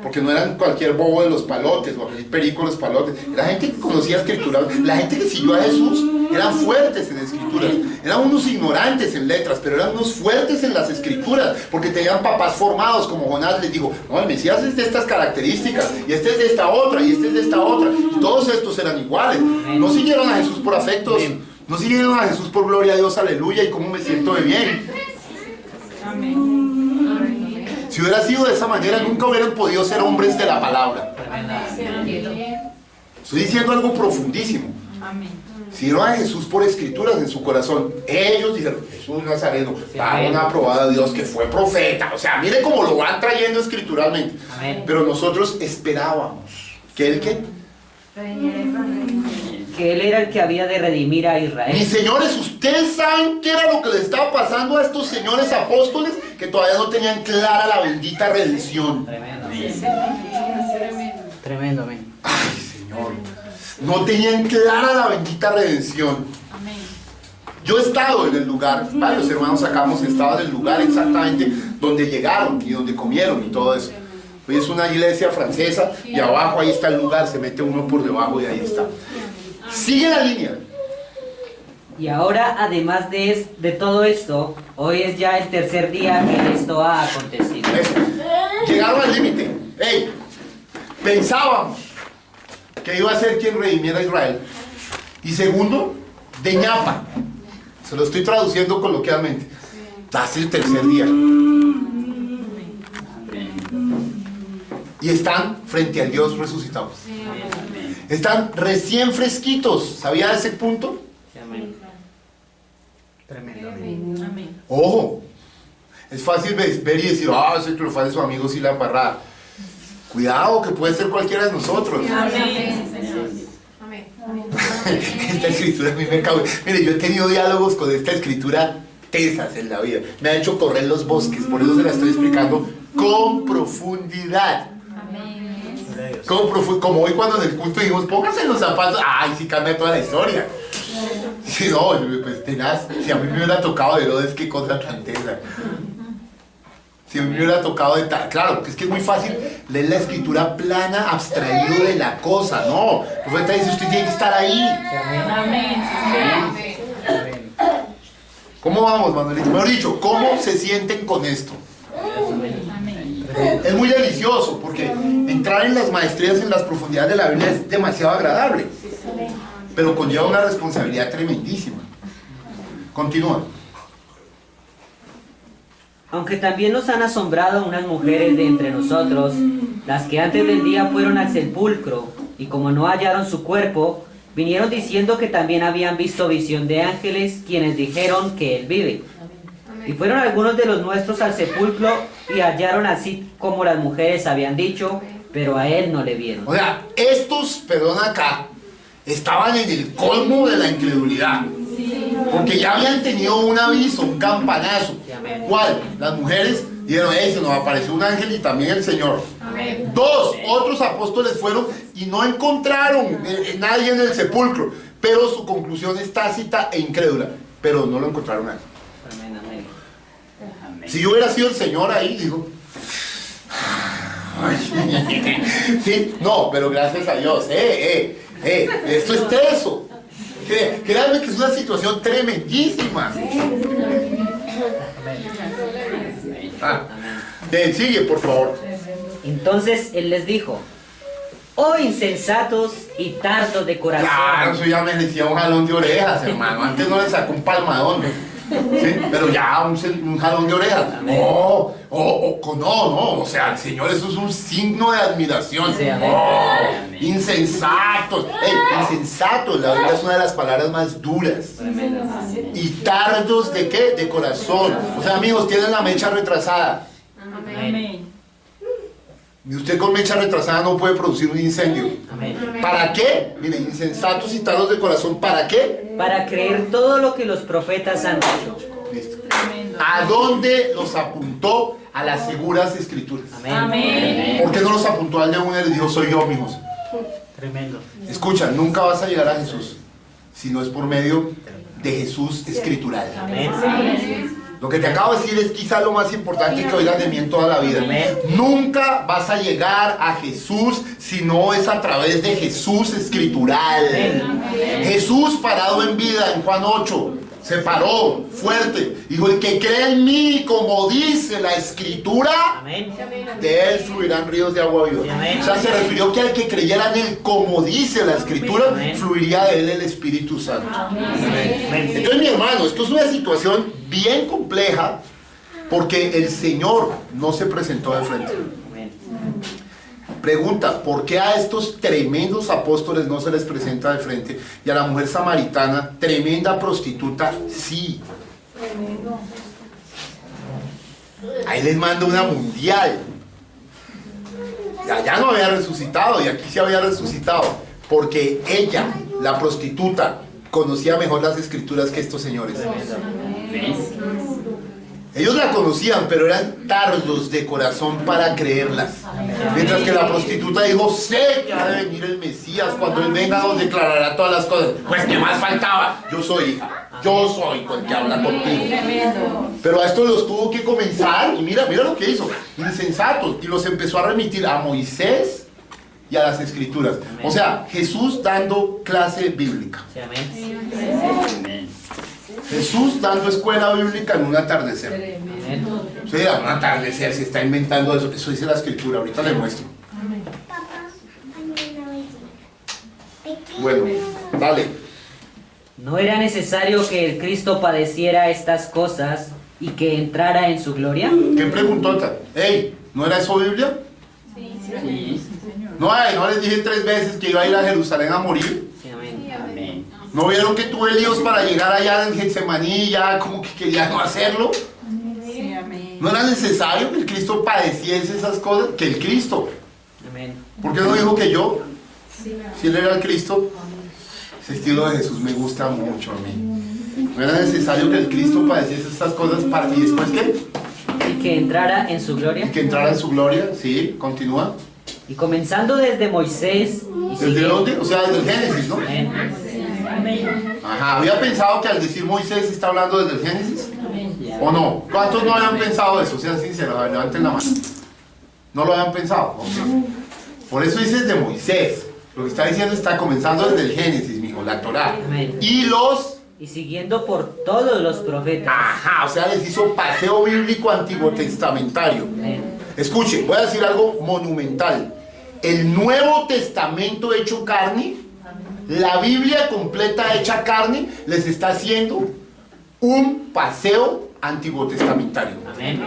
porque no eran cualquier bobo de los palotes o aquel perico de los palotes. Era gente que conocía escrituras. La gente que siguió a Jesús eran fuertes en escrituras. Eran unos ignorantes en letras, pero eran unos fuertes en las escrituras, porque tenían papás formados, como Jonás les dijo, no, el Mesías es de estas características, y este es de esta otra, y este es de esta otra, y todos estos eran iguales. No siguieron a Jesús por afectos, no siguieron a Jesús por gloria a Dios, aleluya, y cómo me siento de bien. Si hubiera sido de esa manera, nunca hubieran podido ser hombres de la palabra. Estoy diciendo algo profundísimo. Siguieron a Jesús por escrituras en su corazón. Ellos dijeron, Jesús Nazareno, varón aprobado a Dios, que fue profeta. O sea, mire cómo lo van trayendo escrituralmente. Pero nosotros esperábamos que él que... Que él era el que había de redimir a Israel. Mis señores, ¿ustedes saben qué era lo que le estaba pasando a estos señores apóstoles? Que todavía no tenían clara la bendita redención. Tremendo, amén. Ay, Señor. No tenían clara la bendita redención. Yo he estado en el lugar, varios hermanos acá hemos estado en el lugar exactamente donde llegaron y donde comieron y todo eso. Hoy es una iglesia francesa y abajo ahí está el lugar, se mete uno por debajo y ahí está. Sigue la línea. Y ahora, además de todo esto, hoy es ya el tercer día que esto ha acontecido. Eso. Llegaron al límite. Hey, pensábamos que iba a ser quien redimiera a Israel. Y segundo, de ñapa. Se lo estoy traduciendo coloquialmente. Hace el tercer día. Y están frente al Dios resucitado. Están recién fresquitos. ¿Sabía ese punto? Tremendo, amén. Ojo. Es fácil ver y decir, ah, ese trofeo de su amigo sí la embarrada. Cuidado, que puede ser cualquiera de nosotros. Esta escritura a mí me cabe. Mire, yo he tenido diálogos con esta escritura tesas en la vida. Me ha hecho correr los bosques, por eso se la estoy explicando con profundidad. Como hoy cuando en el culto dijimos, pónganse en los zapatos. Ay, sí cambia toda la historia. Sí, no, pues tenaz. Si a mí me hubiera tocado de Herodes, qué cosa tan tesa. Si a mí me hubiera tocado de tal. Claro, porque es que es muy fácil leer la escritura plana, abstraído de la cosa. No, el profeta dice, usted tiene que estar ahí. ¿Cómo vamos, Manuelito? Mejor dicho, ¿cómo se sienten con esto? Es muy delicioso porque entrar en las maestrías, en las profundidades de la Biblia es demasiado agradable, pero conlleva una responsabilidad tremendísima. Continúa. Aunque también nos han asombrado unas mujeres de entre nosotros, las que antes del día fueron al sepulcro, y como no hallaron su cuerpo, vinieron diciendo que también habían visto visión de ángeles, quienes dijeron que él vive. Y fueron algunos de los nuestros al sepulcro y hallaron así como las mujeres habían dicho, pero a él no le vieron. O sea, estos, perdón acá, estaban en el colmo de la incredulidad. Porque ya habían tenido un aviso, un campanazo. ¿Cuál? Las mujeres Dijeron, se nos apareció un ángel y también el Señor. Amén. 2, otros apóstoles fueron y no encontraron nadie en el sepulcro, pero su conclusión es tácita e incrédula, pero no lo encontraron ahí. Amén, amén. Si yo hubiera sido el Señor ahí, dijo, sí, no, pero gracias a Dios, esto es teso. Créanme que es una situación tremendísima. Sigue, por favor. Entonces él les dijo: oh insensatos y tardos de corazón. Claro, eso ya merecía un jalón de orejas, hermano. Antes no le sacó un palmadón, ¿sí? Pero ya un jalón de orejas. No, o sea, el Señor, eso es un signo de admiración. Sí, amén. Insensatos. Insensatos, la Biblia es una de las palabras más duras. Y tardos de qué? De corazón. O sea, amigos, tienen la mecha retrasada. Amén. Y usted con mecha retrasada no puede producir un incendio. Amén. ¿Para qué? Miren, insensatos y tardos de corazón, ¿para qué? Para creer todo lo que los profetas han dicho. Listo. Tremendo. ¿A dónde los apuntó? A las seguras escrituras. Amén. Amén. ¿Por qué no los apuntó al de una y les dijo, soy yo, mijos? Tremendo. Escucha, nunca vas a llegar a Jesús si no es por medio de Jesús escritural. Amén. Lo que te acabo de decir es quizá lo más importante que oigan de mí en toda la vida. Amén. Nunca vas a llegar a Jesús si no es a través de Jesús escritural. Jesús parado en vida en Juan 8 se paró fuerte, dijo: el que cree en mí, como dice la escritura, Amén. de él fluirán ríos de agua viva. Amén. O sea, se refirió que al que creyera en él, como dice la escritura, Amén. fluiría de él el Espíritu Santo. Amén. Entonces, mi hermano, esto es una situación bien compleja, porque el Señor no se presentó de frente. Amén. Pregunta: ¿por qué a estos tremendos apóstoles no se les presenta de frente? Y a la mujer samaritana, tremenda prostituta, sí. Ahí les manda una mundial. Ya no había resucitado, y aquí sí había resucitado, porque ella, la prostituta, conocía mejor las escrituras que estos señores. Ellos la conocían, pero eran tardos de corazón para creerlas. Mientras que la prostituta dijo: sé que ha de venir el Mesías, cuando él venga nos declarará todas las cosas. Pues ¿qué más faltaba? Yo soy hija, yo soy el que habla contigo. Pero a estos los tuvo que comenzar, y mira lo que hizo, insensatos, y los empezó a remitir a Moisés y a las escrituras. O sea, Jesús dando clase bíblica. Sí, amén. Jesús dando escuela bíblica en un atardecer. Amén. O sea, un atardecer, se está inventando eso. Eso dice la escritura, ahorita le muestro. Bueno, dale. ¿No era necesario que el Cristo padeciera estas cosas y que entrara en su gloria? ¿Qué preguntota? Ey, ¿no era eso Biblia? No les dije 3 veces que iba a ir a Jerusalén a morir. Sí, amén. Amén. ¿No vieron que tuve líos para llegar allá en Getsemaní, ya como que quería no hacerlo? Sí, amén. ¿No era necesario que el Cristo padeciese esas cosas? Que el Cristo. Amén. ¿Por qué no dijo que yo? Si él era el Cristo. Ese estilo de Jesús me gusta mucho a mí. ¿No era necesario que el Cristo padeciese estas cosas para y después qué? Y que entrara en su gloria. Y que entrara en su gloria? Sí, continúa. Y comenzando desde Moisés y ¿Desde siguiendo- dónde? O sea, desde el Génesis, ¿no? Amén. Amén. Ajá, había pensado que al decir Moisés está hablando desde el Génesis. ¿O no? ¿Cuántos no habían pensado eso? Sean sinceros, a ver, levanten la mano. ¿No lo habían pensado? Ok. Por eso dice desde Moisés. Lo que está diciendo está comenzando desde el Génesis, mijo, la Torá. Amén. Y siguiendo por todos los profetas. Ajá, o sea, les hizo paseo bíblico antiguo testamentario. Amén. Escuche, voy a decir algo monumental. El Nuevo Testamento hecho carne, la Biblia completa hecha carne, les está haciendo un paseo antiguo testamentario. Amén.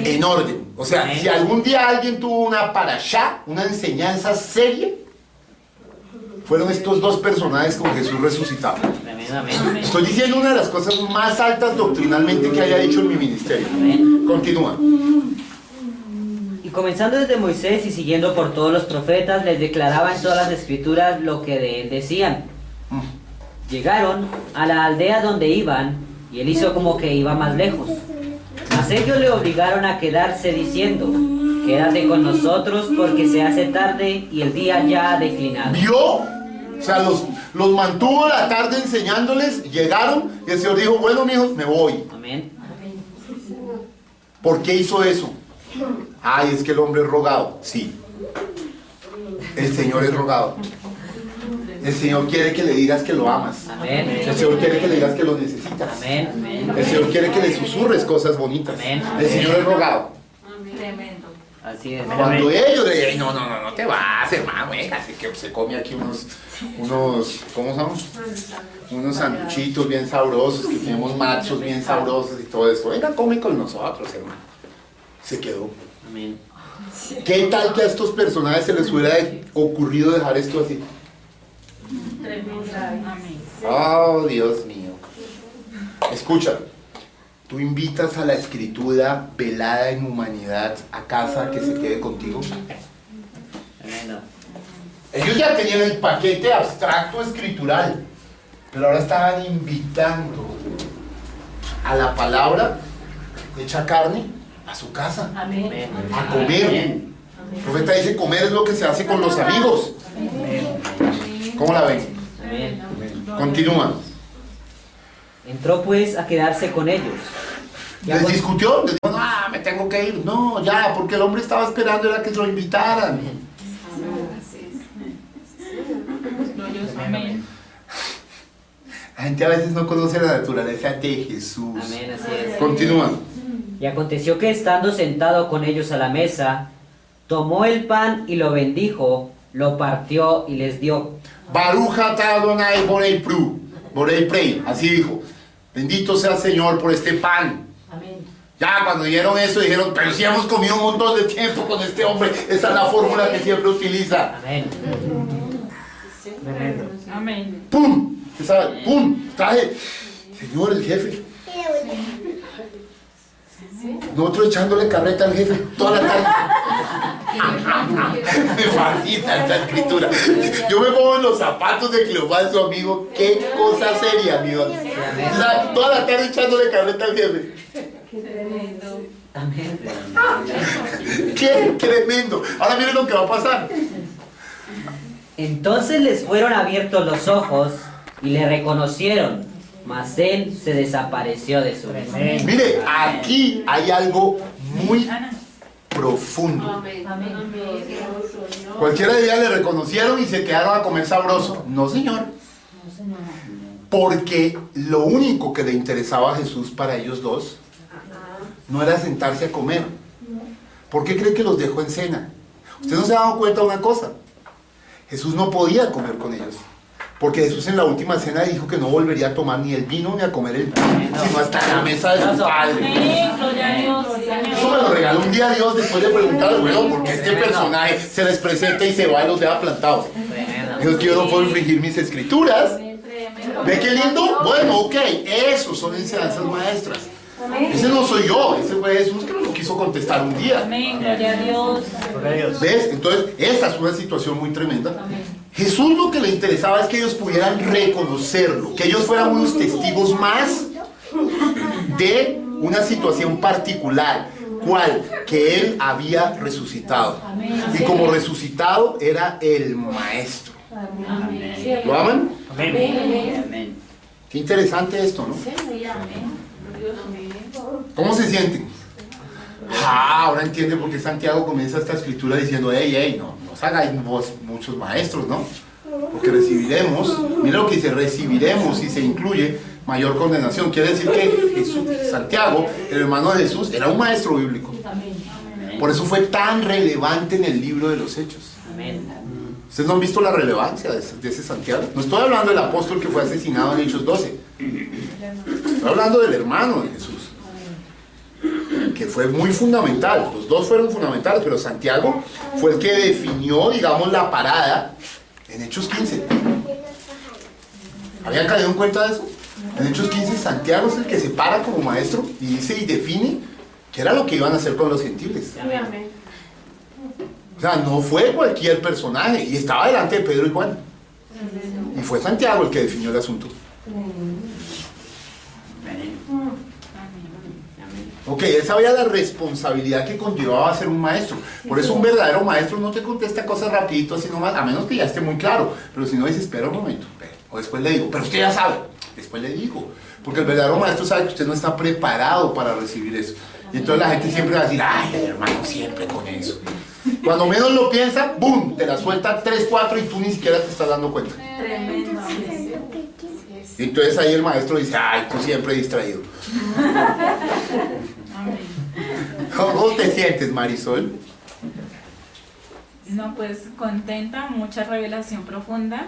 En orden. O sea, Amén. si algún día alguien tuvo una parashá, una enseñanza seria, fueron estos 2 personajes con Jesús resucitado. Amén. Amén. Estoy diciendo una de las cosas más altas doctrinalmente que haya dicho en mi ministerio. Amén. Continúa. Y comenzando desde Moisés y siguiendo por todos los profetas, les declaraba en todas las escrituras lo que de él decían. Llegaron a la aldea donde iban, y él hizo como que iba más lejos. Mas ellos le obligaron a quedarse diciendo, quédate con nosotros porque se hace tarde y el día ya ha declinado. ¿Vio? O sea, los mantuvo la tarde enseñándoles, llegaron y el Señor dijo, bueno, mijos, me voy. Amén. ¿Por qué hizo eso? Ay, es que el hombre es rogado. Sí. El Señor es rogado. El Señor quiere que le digas que lo amas. Amén. El Señor quiere que le digas que lo necesitas. Amén. El Señor quiere que le susurres cosas bonitas. Amén. El Señor es rogado. Tremendo. Así es. Cuando ellos le dicen, no te vas, hermano, venga, así que se come aquí unos, ¿cómo son? Unos sanduchitos bien sabrosos, que tenemos machos bien sabrosos y todo eso. Venga, come con nosotros, hermano. Se quedó. Amén. ¿Qué tal que a estos personajes se les hubiera ocurrido dejar esto así? Amén. Oh, Dios mío. Escucha, tú invitas a la escritura velada en humanidad a casa a que se quede contigo. Amén. Ellos ya tenían el paquete abstracto escritural, pero ahora estaban invitando a la palabra hecha carne a su casa, Amén. a comer. El profeta dice, comer es lo que se hace con los amigos. ¿Cómo la ven? Amén. Continúa. Entró pues a quedarse con ellos. Y ¿Les discutió? Les dijo, no, me tengo que ir. No, ya, porque el hombre estaba esperando era que lo invitaran. Amén. La gente a veces no conoce la naturaleza de Jesús. Amén, así es. Continúa. Y aconteció que estando sentado con ellos a la mesa, tomó el pan y lo bendijo, lo partió y les dio. Baruch atah Adonai borei prei. Así dijo. Bendito sea el Señor por este pan. Ya cuando oyeron eso dijeron, pero si hemos comido un montón de tiempo con este hombre. Esa es la fórmula que siempre utiliza. Amén. Amén. ¡Pum! ¡Pum! Traje. Señor, el jefe. Nosotros echándole carreta al jefe toda la tarde. Me fascina esta escritura. Yo me pongo en los zapatos de Cleofás, su amigo. Qué cosa seria, amigo. O sea, toda la tarde echándole carreta al jefe. Amén. ¡Qué tremendo! Ahora miren lo que va a pasar. Entonces les fueron abiertos los ojos y le reconocieron, mas él se desapareció de su vista. Mire, aquí hay algo muy profundo. Cualquiera de ellas le reconocieron y se quedaron a comer sabroso. No, señor. Porque lo único que le interesaba a Jesús para ellos dos no era sentarse a comer. ¿Por qué cree que los dejó en cena? ¿Usted no se ha dado cuenta de una cosa? Jesús no podía comer con ellos. Porque Jesús en la última cena dijo que no volvería a tomar ni el vino ni a comer el pan, sino hasta la mesa de su Padre. Amén. Gloria a Dios. Eso me lo regaló un día Dios después de preguntarle, bueno, ¿por qué este personaje se les presenta y se va y los deja plantados? Dios, que yo no puedo infringir mis escrituras. ¿Ve qué lindo? Bueno, ok, esos son enseñanzas maestras. Ese no soy yo, ese fue Jesús que me lo quiso contestar un día. Amén. Gloria a Dios. ¿Ves? Entonces, esa es una situación muy tremenda. Jesús lo que le interesaba es que ellos pudieran reconocerlo, que ellos fueran unos testigos más de una situación particular. ¿Cuál? Que Él había resucitado. Y como resucitado era el Maestro. ¿Lo aman? Amén. Qué interesante esto, ¿no? ¿Cómo se sienten? Ahora entiende por qué Santiago comienza esta escritura diciendo, hey, no os hagáis vos muchos maestros, ¿no? Porque recibiremos, mira lo que dice, recibiremos y se incluye mayor condenación. Quiere decir que Jesús, Santiago, el hermano de Jesús, era un maestro bíblico. Por eso fue tan relevante en el libro de los Hechos. Amén. ¿Ustedes no han visto la relevancia de ese Santiago? No estoy hablando del apóstol que fue asesinado en Hechos 12. Estoy hablando del hermano de Jesús, que fue muy fundamental. Los dos fueron fundamentales, pero Santiago fue el que definió, digamos, la parada en Hechos 15. ¿Habían caído en cuenta de eso? En Hechos 15 Santiago es el que se para como maestro y dice y define qué era lo que iban a hacer con los gentiles. O sea, no fue cualquier personaje, y estaba delante de Pedro y Juan. Y fue Santiago el que definió el asunto. ¿Ok? Ok, él sabía la responsabilidad que conllevaba ser un maestro. Por eso un verdadero maestro no te contesta cosas rapidito así nomás, a menos que ya esté muy claro. Pero si no dice, espera un momento, o después le digo, pero usted ya sabe, después le digo. Porque el verdadero maestro sabe que usted no está preparado para recibir eso. Y entonces la gente siempre va a decir, ay, el hermano siempre con eso. Cuando menos lo piensa, ¡boom! Te la suelta 3, 4 y tú ni siquiera te estás dando cuenta. Tremendo. Y entonces ahí el maestro dice, ay, tú siempre distraído. Amén. ¿Cómo te sientes, Marisol? No, pues contenta, mucha revelación profunda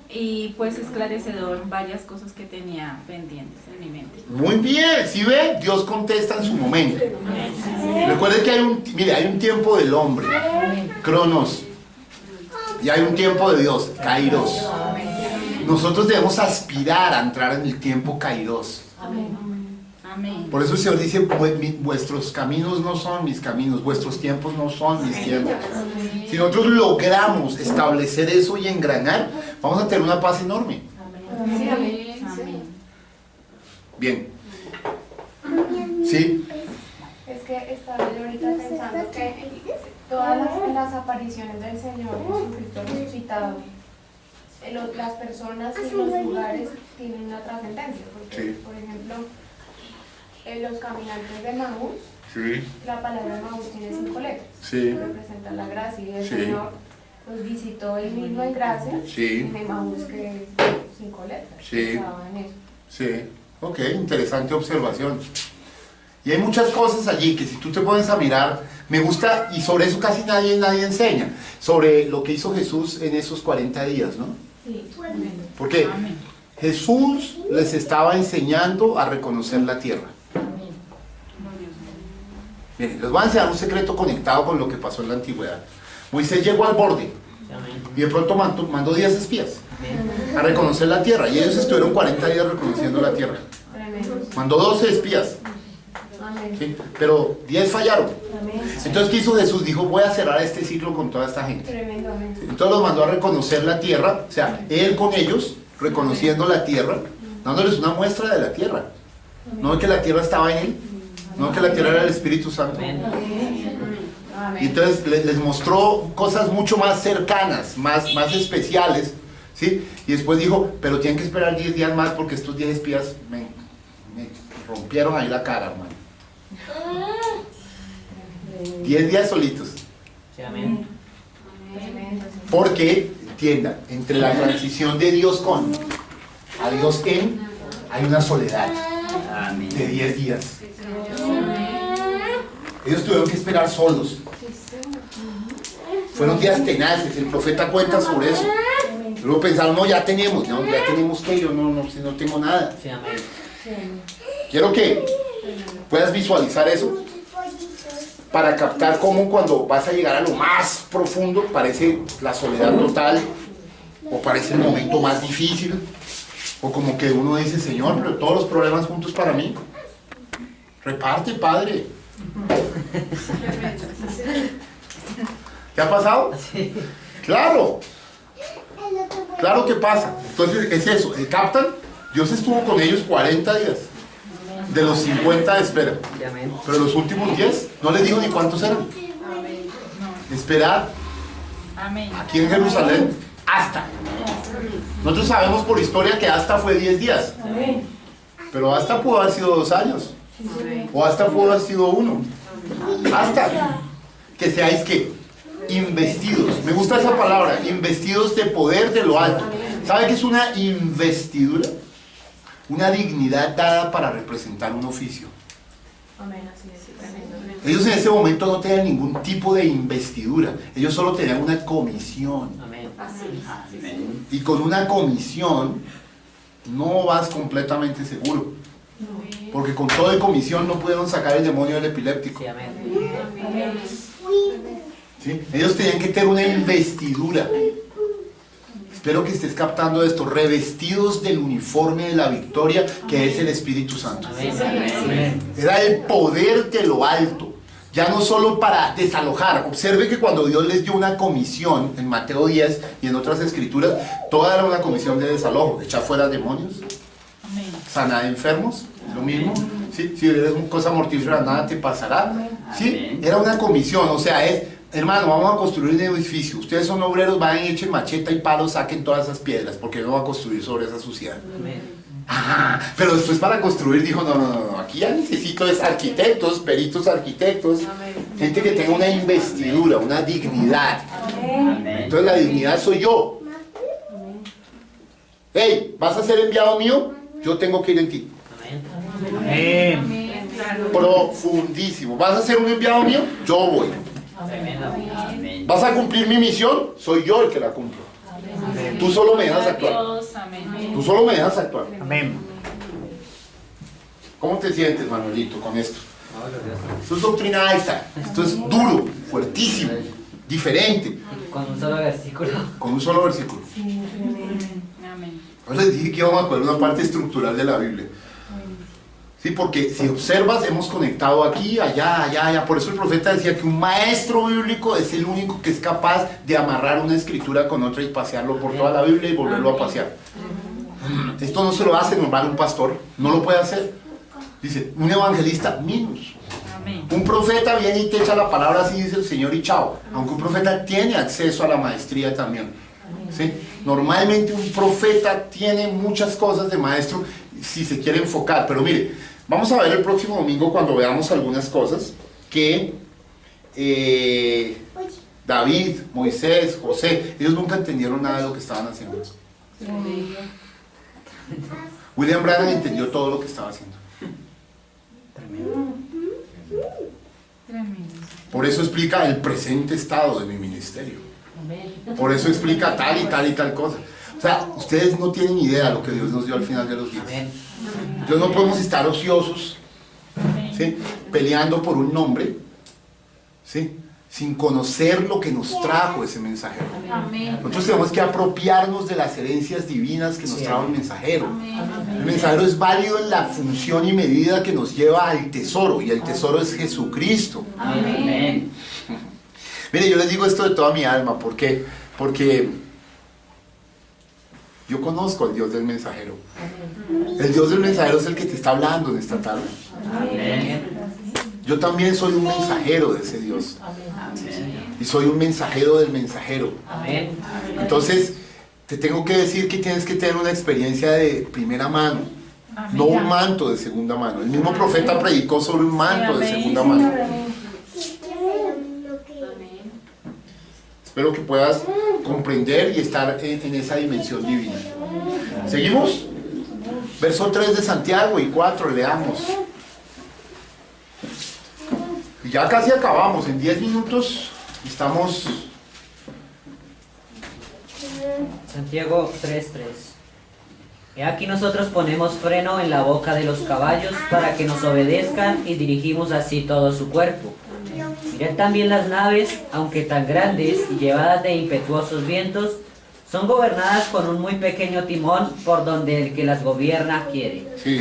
y pues esclarecedor varias cosas que tenía pendientes en mi mente. Muy bien, ¿sí ve? Dios contesta en su momento. Recuerde que hay un tiempo del hombre, Cronos, y hay un tiempo de Dios, Kairos. Nosotros debemos aspirar a entrar en el tiempo Kairos. Amén. Por eso el Señor dice, vuestros caminos no son mis caminos, vuestros tiempos no son mis tiempos. Si nosotros logramos establecer eso y engranar, vamos a tener una paz enorme. Amén. Bien. ¿Sí? Es que estaba yo ahorita pensando que todas las apariciones del Señor Jesucristo resucitado, las personas y los lugares tienen una trascendencia. Porque, Sí. por ejemplo, los caminantes de Maús, Sí. la palabra Maús tiene 5 letras. Sí. Representa la gracia y el Sí. Señor los visitó él mismo en gracia. Sí. En Maús que 5 letras. Sí. Estaba en eso. Sí, ok, interesante observación. Y hay muchas cosas allí que si tú te pones a mirar, me gusta, y sobre eso casi nadie enseña, sobre lo que hizo Jesús en esos 40 días, ¿no? Sí. Porque Amén. Jesús les estaba enseñando a reconocer la tierra. Miren, les voy a enseñar un secreto conectado con lo que pasó en la antigüedad. Moisés llegó al borde y de pronto mandó 10 espías a reconocer la tierra, y ellos estuvieron 40 días reconociendo la tierra. Tremendo. Mandó 12 espías, Amén. ¿sí? Pero 10 fallaron. Amén. Entonces, ¿qué hizo Jesús? Dijo, voy a cerrar este ciclo con toda esta gente. Tremendo, amén. Entonces los mandó a reconocer la tierra, o sea, él con ellos, reconociendo la tierra, dándoles una muestra de la tierra. No que la tierra estaba en él, no que la tierra era el Espíritu Santo. Y entonces les mostró cosas mucho más cercanas, más especiales, ¿sí? Y después dijo, pero tienen que esperar 10 días más porque estos 10 espías me rompieron ahí la cara, hermano. 10 días solitos. Sí, amén. Tremendo, sí. Porque, entienda, entre la transición de Dios con a Dios en, hay una soledad de 10 días. Ellos tuvieron que esperar solos. Fueron días tenaces, el profeta cuenta sobre eso. Luego pensaron, no, ya tenemos que, yo no tengo nada. Sí, amén. Quiero que puedas visualizar eso para captar cómo cuando vas a llegar a lo más profundo parece la soledad total, o parece el momento más difícil, o como que uno dice, Señor, pero todos los problemas juntos para mí. Reparte, Padre. ¿Te ha pasado? Sí. Claro. Claro que pasa. Entonces es eso, ¿captan? Dios estuvo con ellos 40 días. De los 50 de espera. Sí, amén. Pero los últimos 10, no les digo ni cuántos eran. Esperad Amén. aquí en Jerusalén hasta. Nosotros sabemos por historia que hasta fue 10 días. Pero hasta pudo haber sido 2 años. O hasta pudo haber sido 1. Hasta que seáis que investidos. Me gusta esa palabra, investidos de poder de lo alto. ¿Sabe qué es una investidura? Una dignidad dada para representar un oficio. Amén, así es. Tremendo. Ellos en ese momento no tenían ningún tipo de investidura. Ellos solo tenían una comisión. Amén. Así es. Y con una comisión no vas completamente seguro. Porque con todo de comisión no pudieron sacar el demonio del epiléptico. Sí, amén. ¿Sí? Ellos tenían que tener una investidura. Espero que estés captando esto. Revestidos del uniforme de la victoria, que es el Espíritu Santo. Amén. Era el poder de lo alto. Ya no solo para desalojar. Observe que cuando Dios les dio una comisión, en Mateo 10 y en otras escrituras, toda era una comisión de desalojo, de echar fuera demonios, sanad enfermos, es lo mismo. ¿Sí? Si eres una cosa mortífera, nada te pasará. ¿Sí? Era una comisión, o sea, es, hermano, vamos a construir un edificio. Ustedes son obreros, vayan, echen macheta y palo, saquen todas esas piedras, porque no va a construir sobre esa suciedad. Ah, pero después para construir dijo, no, aquí ya necesito es arquitectos, peritos arquitectos, gente que tenga una investidura, una dignidad. Entonces la dignidad soy yo. Hey, ¿vas a ser enviado mío? Yo tengo que ir en ti. Amén. Profundísimo. ¿Vas a ser un enviado mío? Yo voy. ¿Vas a cumplir mi misión? Soy yo el que la cumplo. Tú solo me dejas actuar. Tú solo me dejas actuar. Amén. ¿Cómo te sientes, Manuelito, con esto? Esto es doctrina alta. Esto es duro, fuertísimo, diferente. Con un solo versículo. Con un solo versículo. Amén. Ahora les dije que íbamos a poner una parte estructural de la Biblia. Sí, porque si observas, hemos conectado aquí, allá, allá, allá. Por eso el profeta decía que un maestro bíblico es el único que es capaz de amarrar una escritura con otra y pasearlo por toda la Biblia y volverlo a pasear. Esto no se lo hace normal un pastor, no lo puede hacer. Dice, un evangelista menos. Amén. Un profeta viene y te echa la palabra así, dice el Señor, y chao. Aunque un profeta tiene acceso a la maestría también. ¿Sí? Normalmente un profeta tiene muchas cosas de maestro si se quiere enfocar. Pero mire, vamos a ver el próximo domingo cuando veamos algunas cosas que David, Moisés, José, ellos nunca entendieron nada de lo que estaban haciendo. William Branham entendió todo lo que estaba haciendo. Por eso explica el presente estado de mi ministerio. Por eso explica tal y tal y tal cosa. O sea, ustedes no tienen idea de lo que Dios nos dio al final de los días. Entonces no podemos estar ociosos, ¿sí? Peleando por un nombre, ¿sí? Sin conocer lo que nos trajo ese mensajero. Nosotros tenemos que apropiarnos de las herencias divinas que nos trajo el mensajero. El mensajero es válido en la función y medida que nos lleva al tesoro, y el tesoro es Jesucristo. Amén. Mire, yo les digo esto de toda mi alma. ¿Por qué? Porque yo conozco al Dios del mensajero. El Dios del mensajero es el que te está hablando en esta tarde. Yo también soy un mensajero de ese Dios. Y soy un mensajero del mensajero. Entonces, te tengo que decir que tienes que tener una experiencia de primera mano, no un manto de segunda mano. El mismo profeta predicó sobre un manto de segunda mano. Espero que puedas comprender y estar en esa dimensión divina. ¿Seguimos? Verso 3 de Santiago y 4, leamos. Y ya casi acabamos, en 10 minutos estamos... Santiago 3:3. He aquí nosotros ponemos freno en la boca de los caballos para que nos obedezcan y dirigimos así todo su cuerpo. Mirad también las naves, aunque tan grandes y llevadas de impetuosos vientos, son gobernadas con un muy pequeño timón por donde el que las gobierna quiere. Sí,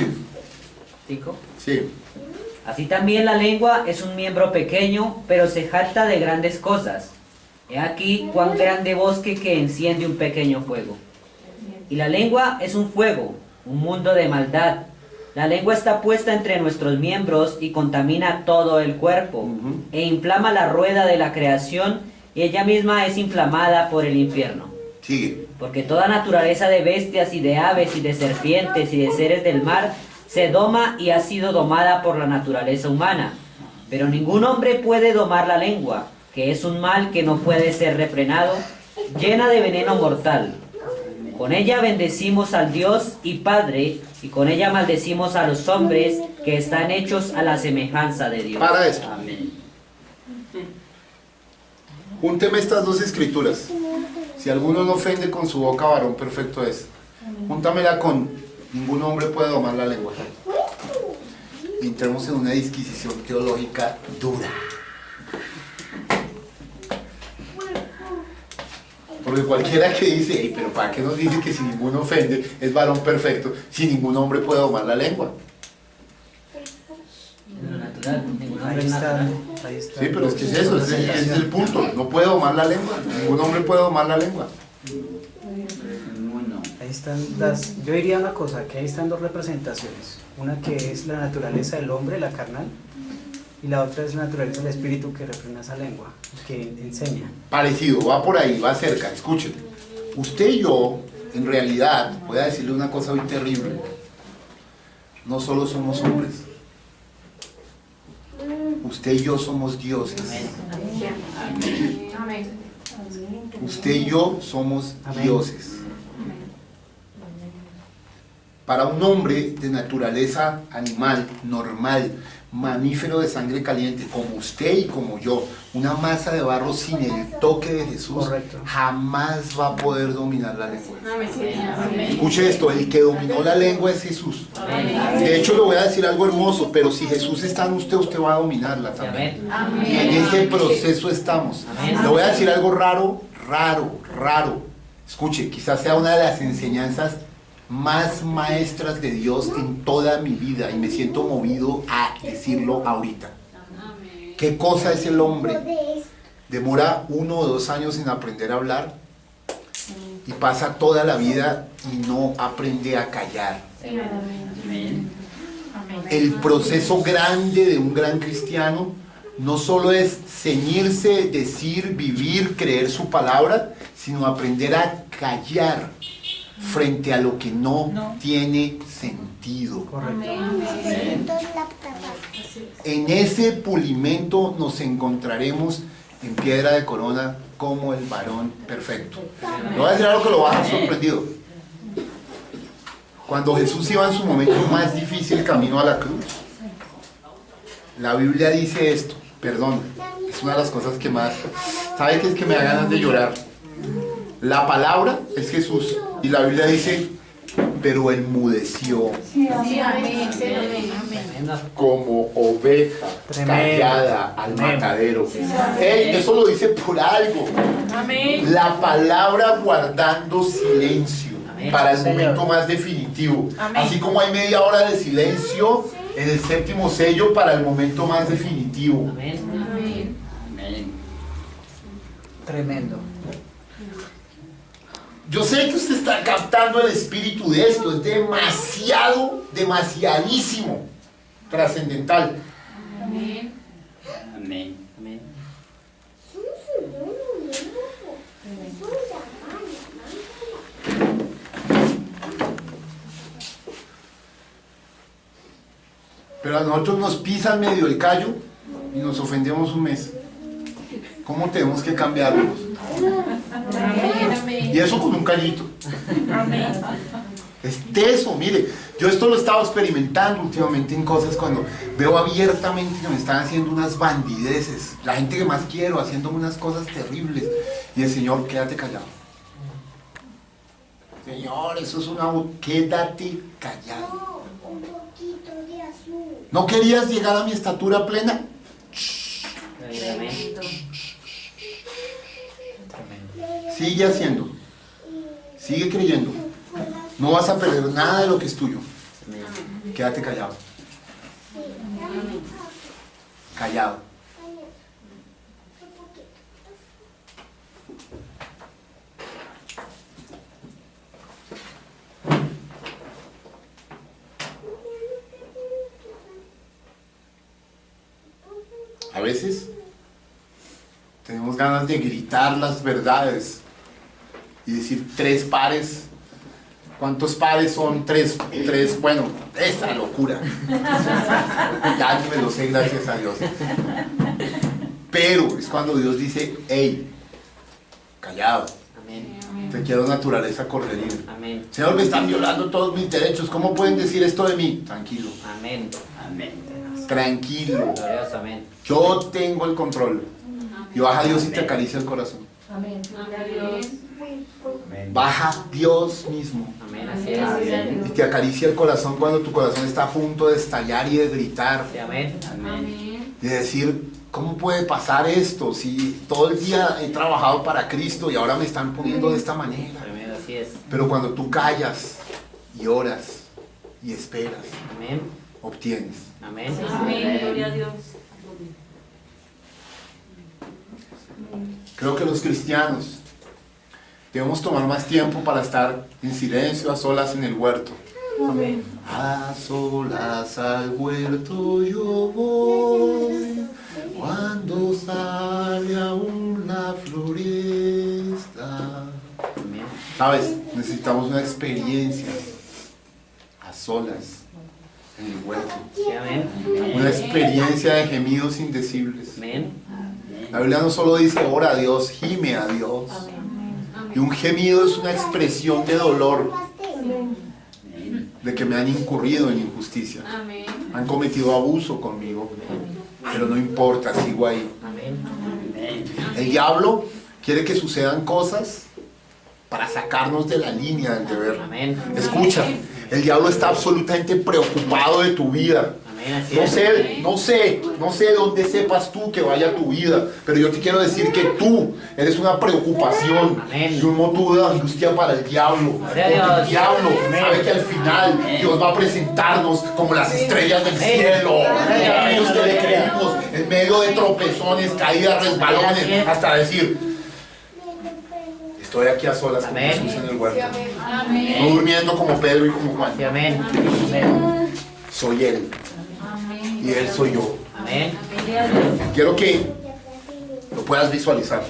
¿Cico? sí. Así también la lengua es un miembro pequeño, pero se jacta de grandes cosas. He aquí cuán grande bosque que enciende un pequeño fuego. Y la lengua es un fuego, un mundo de maldad. La lengua está puesta entre nuestros miembros y contamina todo el cuerpo, e inflama la rueda de la creación, y ella misma es inflamada por el infierno. Sigue. Porque toda naturaleza de bestias y de aves y de serpientes y de seres del mar se doma y ha sido domada por la naturaleza humana. Pero ningún hombre puede domar la lengua, que es un mal que no puede ser refrenado, llena de veneno mortal. Con ella bendecimos al Dios y Padre, y con ella maldecimos a los hombres que están hechos a la semejanza de Dios. Para esto. Amén. Júnteme estas dos escrituras. Si alguno no ofende con su boca, varón perfecto es. Júntamela con ningún hombre puede domar la lengua. Y entremos en una disquisición teológica dura. Porque cualquiera que dice, hey, pero ¿para qué nos dice que si ninguno ofende es varón perfecto, si ningún hombre puede domar la lengua? En lo natural, ningún hombre Ahí es está, natural. ahí está. Sí, pero es que es eso, ese es el punto. No puede domar la lengua, ningún hombre puede domar la lengua. Ahí Ahí están yo diría una cosa, que ahí están dos representaciones. Una que es la naturaleza del hombre, la carnal, y la otra es la naturaleza del espíritu que refrena esa lengua, que enseña. Parecido, va por ahí, va cerca, escuchen. Usted y yo, en realidad, voy a decirle una cosa muy terrible. No solo somos hombres. Usted y yo somos dioses. Amén. Usted y yo somos dioses. Para un hombre de naturaleza animal, normal, mamífero de sangre caliente, como usted y como yo, una masa de barro sin el toque de Jesús, Correcto. jamás va a poder dominar la lengua. Amén. Escuche esto, el que dominó la lengua es Jesús. De hecho, le voy a decir algo hermoso, pero si Jesús está en usted, usted va a dominarla también. Y en ese proceso estamos. Le voy a decir algo raro. Escuche, quizás sea una de las enseñanzas más maestras de Dios en toda mi vida y me siento movido a decirlo ahorita. ¿Qué cosa es el hombre? Demora 1 o 2 años en aprender a hablar y pasa toda la vida y no aprende a callar. El proceso grande de un gran cristiano no solo es ceñirse, decir, vivir, creer su palabra, sino aprender a callar frente a lo que no tiene sentido. Correcto. En ese pulimento nos encontraremos en Piedra de Corona como el varón perfecto. Le voy a decir algo que lo va a dejar sorprendido. Cuando Jesús iba en su momento más difícil camino a la cruz, la Biblia dice esto, perdón, es una de las cosas que más, ¿sabe qué es que me da ganas de llorar? La palabra es Jesús y la Biblia dice, pero enmudeció como oveja callada al matadero. Ey, eso lo dice por algo. La palabra guardando silencio para el momento más definitivo. Así como hay media hora de silencio en el 7º sello para el momento más definitivo. Tremendo. Yo sé que usted está captando el espíritu de esto, es demasiadísimo trascendental. Amén. Pero a nosotros nos pisan medio el callo y nos ofendemos un mes. ¿Cómo tenemos que cambiarnos? Y eso con un callito. Es teso, mire, yo esto lo he estado experimentando últimamente en cosas cuando veo abiertamente que me están haciendo unas bandideces, la gente que más quiero haciéndome unas cosas terribles y el Señor, quédate callado. Señor, eso es una... quédate callado. ¿No querías llegar a mi estatura plena? Sigue haciendo, sigue creyendo, no vas a perder nada de lo que es tuyo. Quédate callado. Callado. A veces tenemos ganas de gritar las verdades y decir 3 pares. ¿Cuántos pares son? 3, bueno, esta locura. Ya ni me lo sé, gracias a Dios. Pero es cuando Dios dice, hey, callado. Te quiero naturaleza correril. Amén. Señor, me están violando todos mis derechos. ¿Cómo pueden decir esto de mí? Tranquilo. Amén. Tranquilo. Glorioso, amén. Yo tengo el control. Y baja Dios y te acaricia el corazón. Amén. Baja Dios mismo Amén, así es. y te acaricia el corazón cuando tu corazón está a punto de estallar y de gritar Sí, amén. y de decir, ¿cómo puede pasar esto? Si todo el día he trabajado para Cristo y ahora me están poniendo de esta manera. Tremendo, así es. Pero cuando tú callas y oras y esperas, Amén. obtienes. Amén. Amén, gloria a Dios. Creo que los cristianos Debemos tomar más tiempo para estar en silencio, a solas en el huerto. Amén. A solas al huerto yo voy, cuando sale aún la floresta. ¿Sabes? Necesitamos una experiencia a solas en el huerto. Sí, amén. Una experiencia de gemidos indecibles. Amén. La Biblia no solo dice ora a Dios, gime a Dios. Y un gemido es una expresión de dolor, de que me han incurrido en injusticia, han cometido abuso conmigo, pero no importa, sigo ahí. El diablo quiere que sucedan cosas para sacarnos de la línea del deber. Escucha, el diablo está absolutamente preocupado de tu vida. No sé dónde sepas tú que vaya tu vida, pero yo te quiero decir que tú eres una preocupación y un motivo de angustia para el diablo. Porque el diablo sabe que al final Dios va a presentarnos como las estrellas del cielo, aquellos que le creemos en medio de tropezones, caídas, resbalones, hasta decir: estoy aquí a solas con Jesús en el huerto, no durmiendo como Pedro y como Juan. Soy Él y Él soy yo. Quiero que lo puedas visualizar.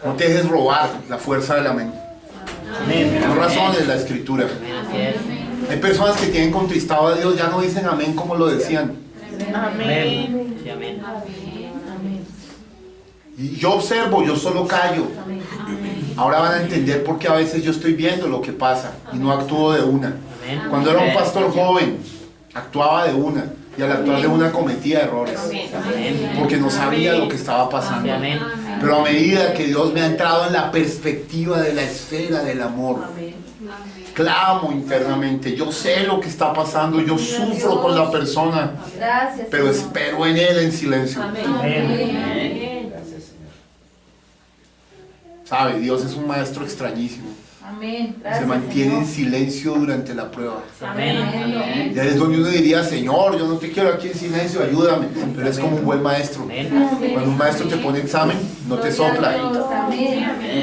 No te dejes robar la fuerza del amén. No razones la escritura. Hay personas que tienen contristado a Dios, ya no dicen amén como lo decían. Y yo observo, yo solo callo. Ahora van a entender por qué a veces yo estoy viendo lo que pasa y no actúo de una. Cuando era un pastor joven, actuaba de una, y al actuar de una cometía errores, porque no sabía lo que estaba pasando. Pero a medida que Dios me ha entrado en la perspectiva de la esfera del amor, clamo internamente, yo sé lo que está pasando, yo sufro con la persona, pero espero en Él en silencio. ¿Sabe? Dios es un maestro extrañísimo. Se mantiene en silencio durante la prueba. Y ahí es donde uno diría: Señor, yo no te quiero aquí en silencio, ayúdame. Pero es como un buen maestro. Cuando un maestro te pone examen, no te sopla.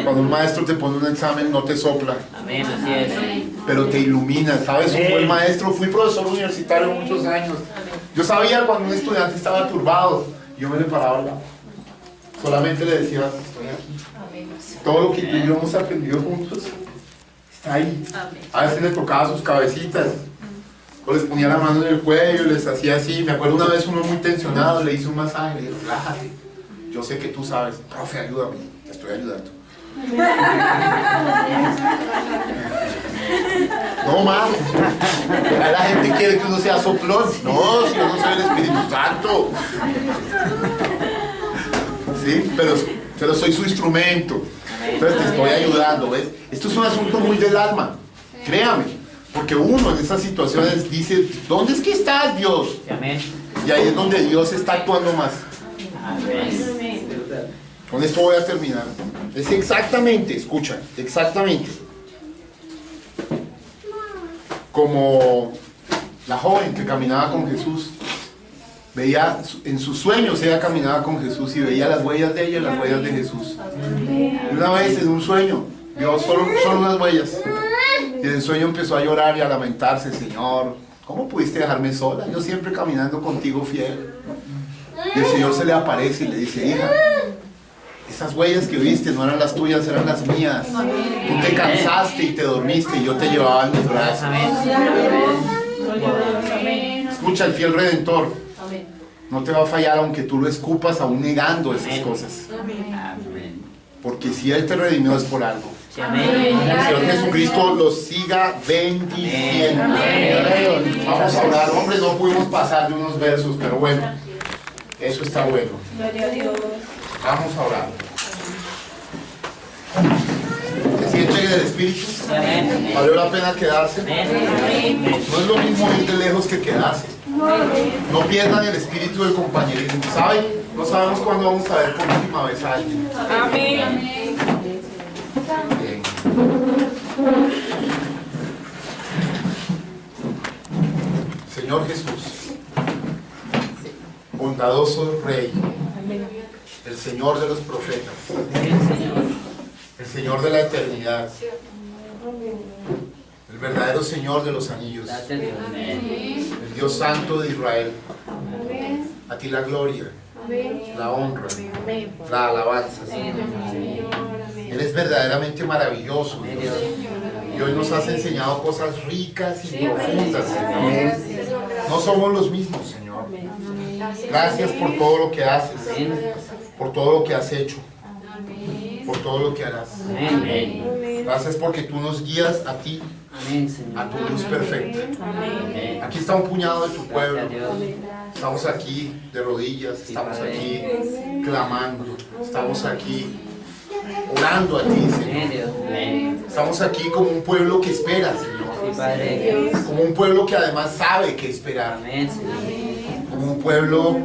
Cuando un maestro te pone un examen, no te sopla. Pero te ilumina, ¿sabes? Un buen maestro. Fui profesor universitario muchos años. Yo sabía cuando un estudiante estaba turbado, yo me le paraba al lado. Solamente le decía: estoy aquí. Todo lo que tú y yo hemos aprendido juntos está ahí. A veces le tocaba sus cabecitas, o les ponía la mano en el cuello y les hacía así. Me acuerdo una vez uno muy tensionado, le hice un masaje, le dije: relájate, yo sé que tú sabes. Profe, ayúdame, te estoy ayudando. No más. La gente quiere que uno sea soplón. No, si yo no soy el Espíritu Santo. Sí, pero soy su instrumento. Entonces te estoy ayudando, ¿ves? Esto es un asunto muy del alma, créame, porque uno en esas situaciones dice: ¿dónde es que estás, Dios? Y ahí es donde Dios está actuando más. Con esto voy a terminar. Es exactamente, escucha, exactamente como la joven que caminaba con Jesús. Veía en sus sueños, ella caminaba con Jesús y veía las huellas de ella y las huellas de Jesús. Y una vez en un sueño vio solo unas huellas, y en el sueño empezó a llorar y a lamentarse: Señor, ¿cómo pudiste dejarme sola? Yo siempre caminando contigo fiel. Y el Señor se le aparece y le dice: hija, esas huellas que viste no eran las tuyas, eran las mías. Tú te cansaste y te dormiste y yo te llevaba en mis brazos. Escucha, el fiel Redentor no te va a fallar aunque tú lo escupas, aún negando esas cosas. Porque si Él te redimió es por algo. El Señor Jesucristo los siga bendiciendo. Vamos a orar. Hombre, no pudimos pasar de unos versos, pero bueno, eso está bueno. Vamos a orar. ¿Se sienten en el Espíritu? ¿Valió la pena quedarse? No es lo mismo ir de lejos que quedarse. No pierdan el espíritu del compañerismo. ¿Saben? No sabemos cuándo vamos a ver por última vez a alguien. Amén. Bien. Señor Jesús, bondadoso Rey, el Señor de los profetas, Señor de la eternidad, el verdadero Señor de los anillos, Gracias, Dios. el Dios santo de Israel. A ti la gloria, la honra, la alabanza, Señor. Eres verdaderamente maravilloso, Dios. Y hoy nos has enseñado cosas ricas y profundas, Señor. No somos los mismos, Señor. Gracias por todo lo que haces, por todo lo que has hecho, por todo lo que harás. Gracias porque tú nos guías a ti, Amén, Señor. a tu luz perfecta. Aquí está un puñado de tu pueblo. Gracias, Dios. Estamos aquí de rodillas, estamos aquí clamando, estamos aquí orando a ti, Amén, Señor. Dios. Amén. Estamos aquí como un pueblo que espera, Señor. Sí, Padre. Como un pueblo que además sabe qué esperar. Amén, Señor. Como un pueblo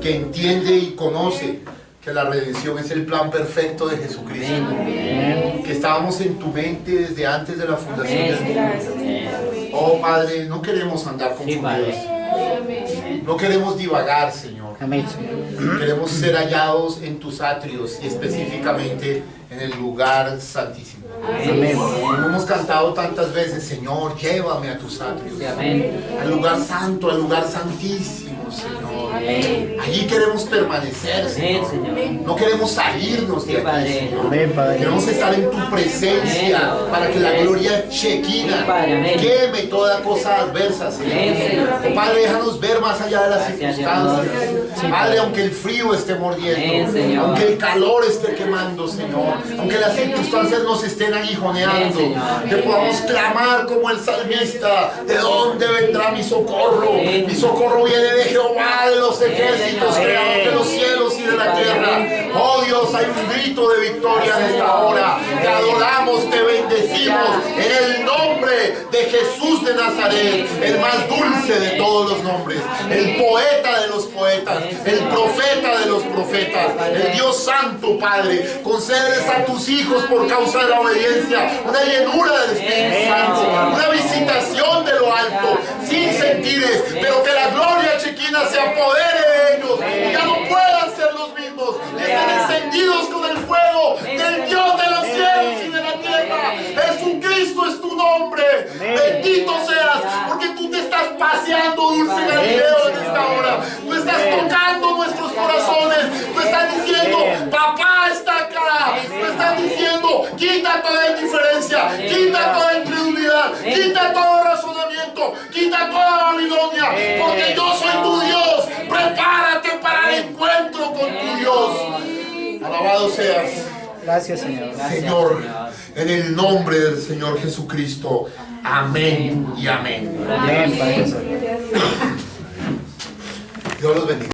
que entiende y conoce que la redención es el plan perfecto de Jesucristo. Amén. Que estábamos en tu mente desde antes de la fundación del mundo. Amén. Oh Padre, no queremos andar Sí, confundidos. Padre. No queremos divagar, Señor. Amén, Señor. Queremos ser hallados en tus atrios y específicamente en el lugar santísimo. Amén. Como hemos cantado tantas veces, Señor, llévame a tus atrios, Sí, amén. al lugar santo, al lugar santísimo, Señor. Amén. Allí queremos permanecer, Amén, Señor. Señor. No queremos salirnos de Sí, aquí, Padre. Señor. Amén, Padre. Queremos estar en tu presencia Amén. para que la gloria chequina Sí, Padre. Amén. queme toda cosa adversa, Amén, Señor. Señor. Oh, Padre, déjanos ver más allá de las Gracias, circunstancias. Padre, aunque el frío esté mordiendo, Amén, Señor. aunque el calor esté quemando, Señor, aunque las circunstancias nos estén aguijoneando, Amén, Señor. que podamos clamar como el salmista: ¿de dónde vendrá mi socorro? Amén. Mi socorro viene de Jehová de los ejércitos, Amén. creador de los cielos y de la tierra. Oh Dios, hay un grito de victoria en esta hora. Te adoramos, te bendecimos en el nombre de Jesús de Nazaret, el más dulce de todos los nombres, el poeta de los poetas, el profeta de los profetas, el Dios santo, Padre. Concédeles a tus hijos, por causa de la obediencia, una llenura del Espíritu Santo, una visitación de lo alto, sin sentires, pero que la gloria chequina se apodere de ellos y ya no puedan ser los mismos, y estén encendidos con el fuego del Dios de los cielos y de la tierra. Jesucristo es tu nombre. Bendito seas, porque tú te estás paseando, dulce Galileo, en esta hora. Tú estás tocando nuestros corazones. Tú estás diciendo: papá está acá. Tú estás diciendo: quita toda indiferencia, quita toda incredulidad, quita todo razonamiento, quita toda Babilonia, porque yo soy tu Dios. Prepárate para el encuentro con tu Dios. Alabado seas, Gracias, Señor. Señor, en el nombre del Señor Jesucristo. Amén y amén. Amén, Padre. Dios los bendiga.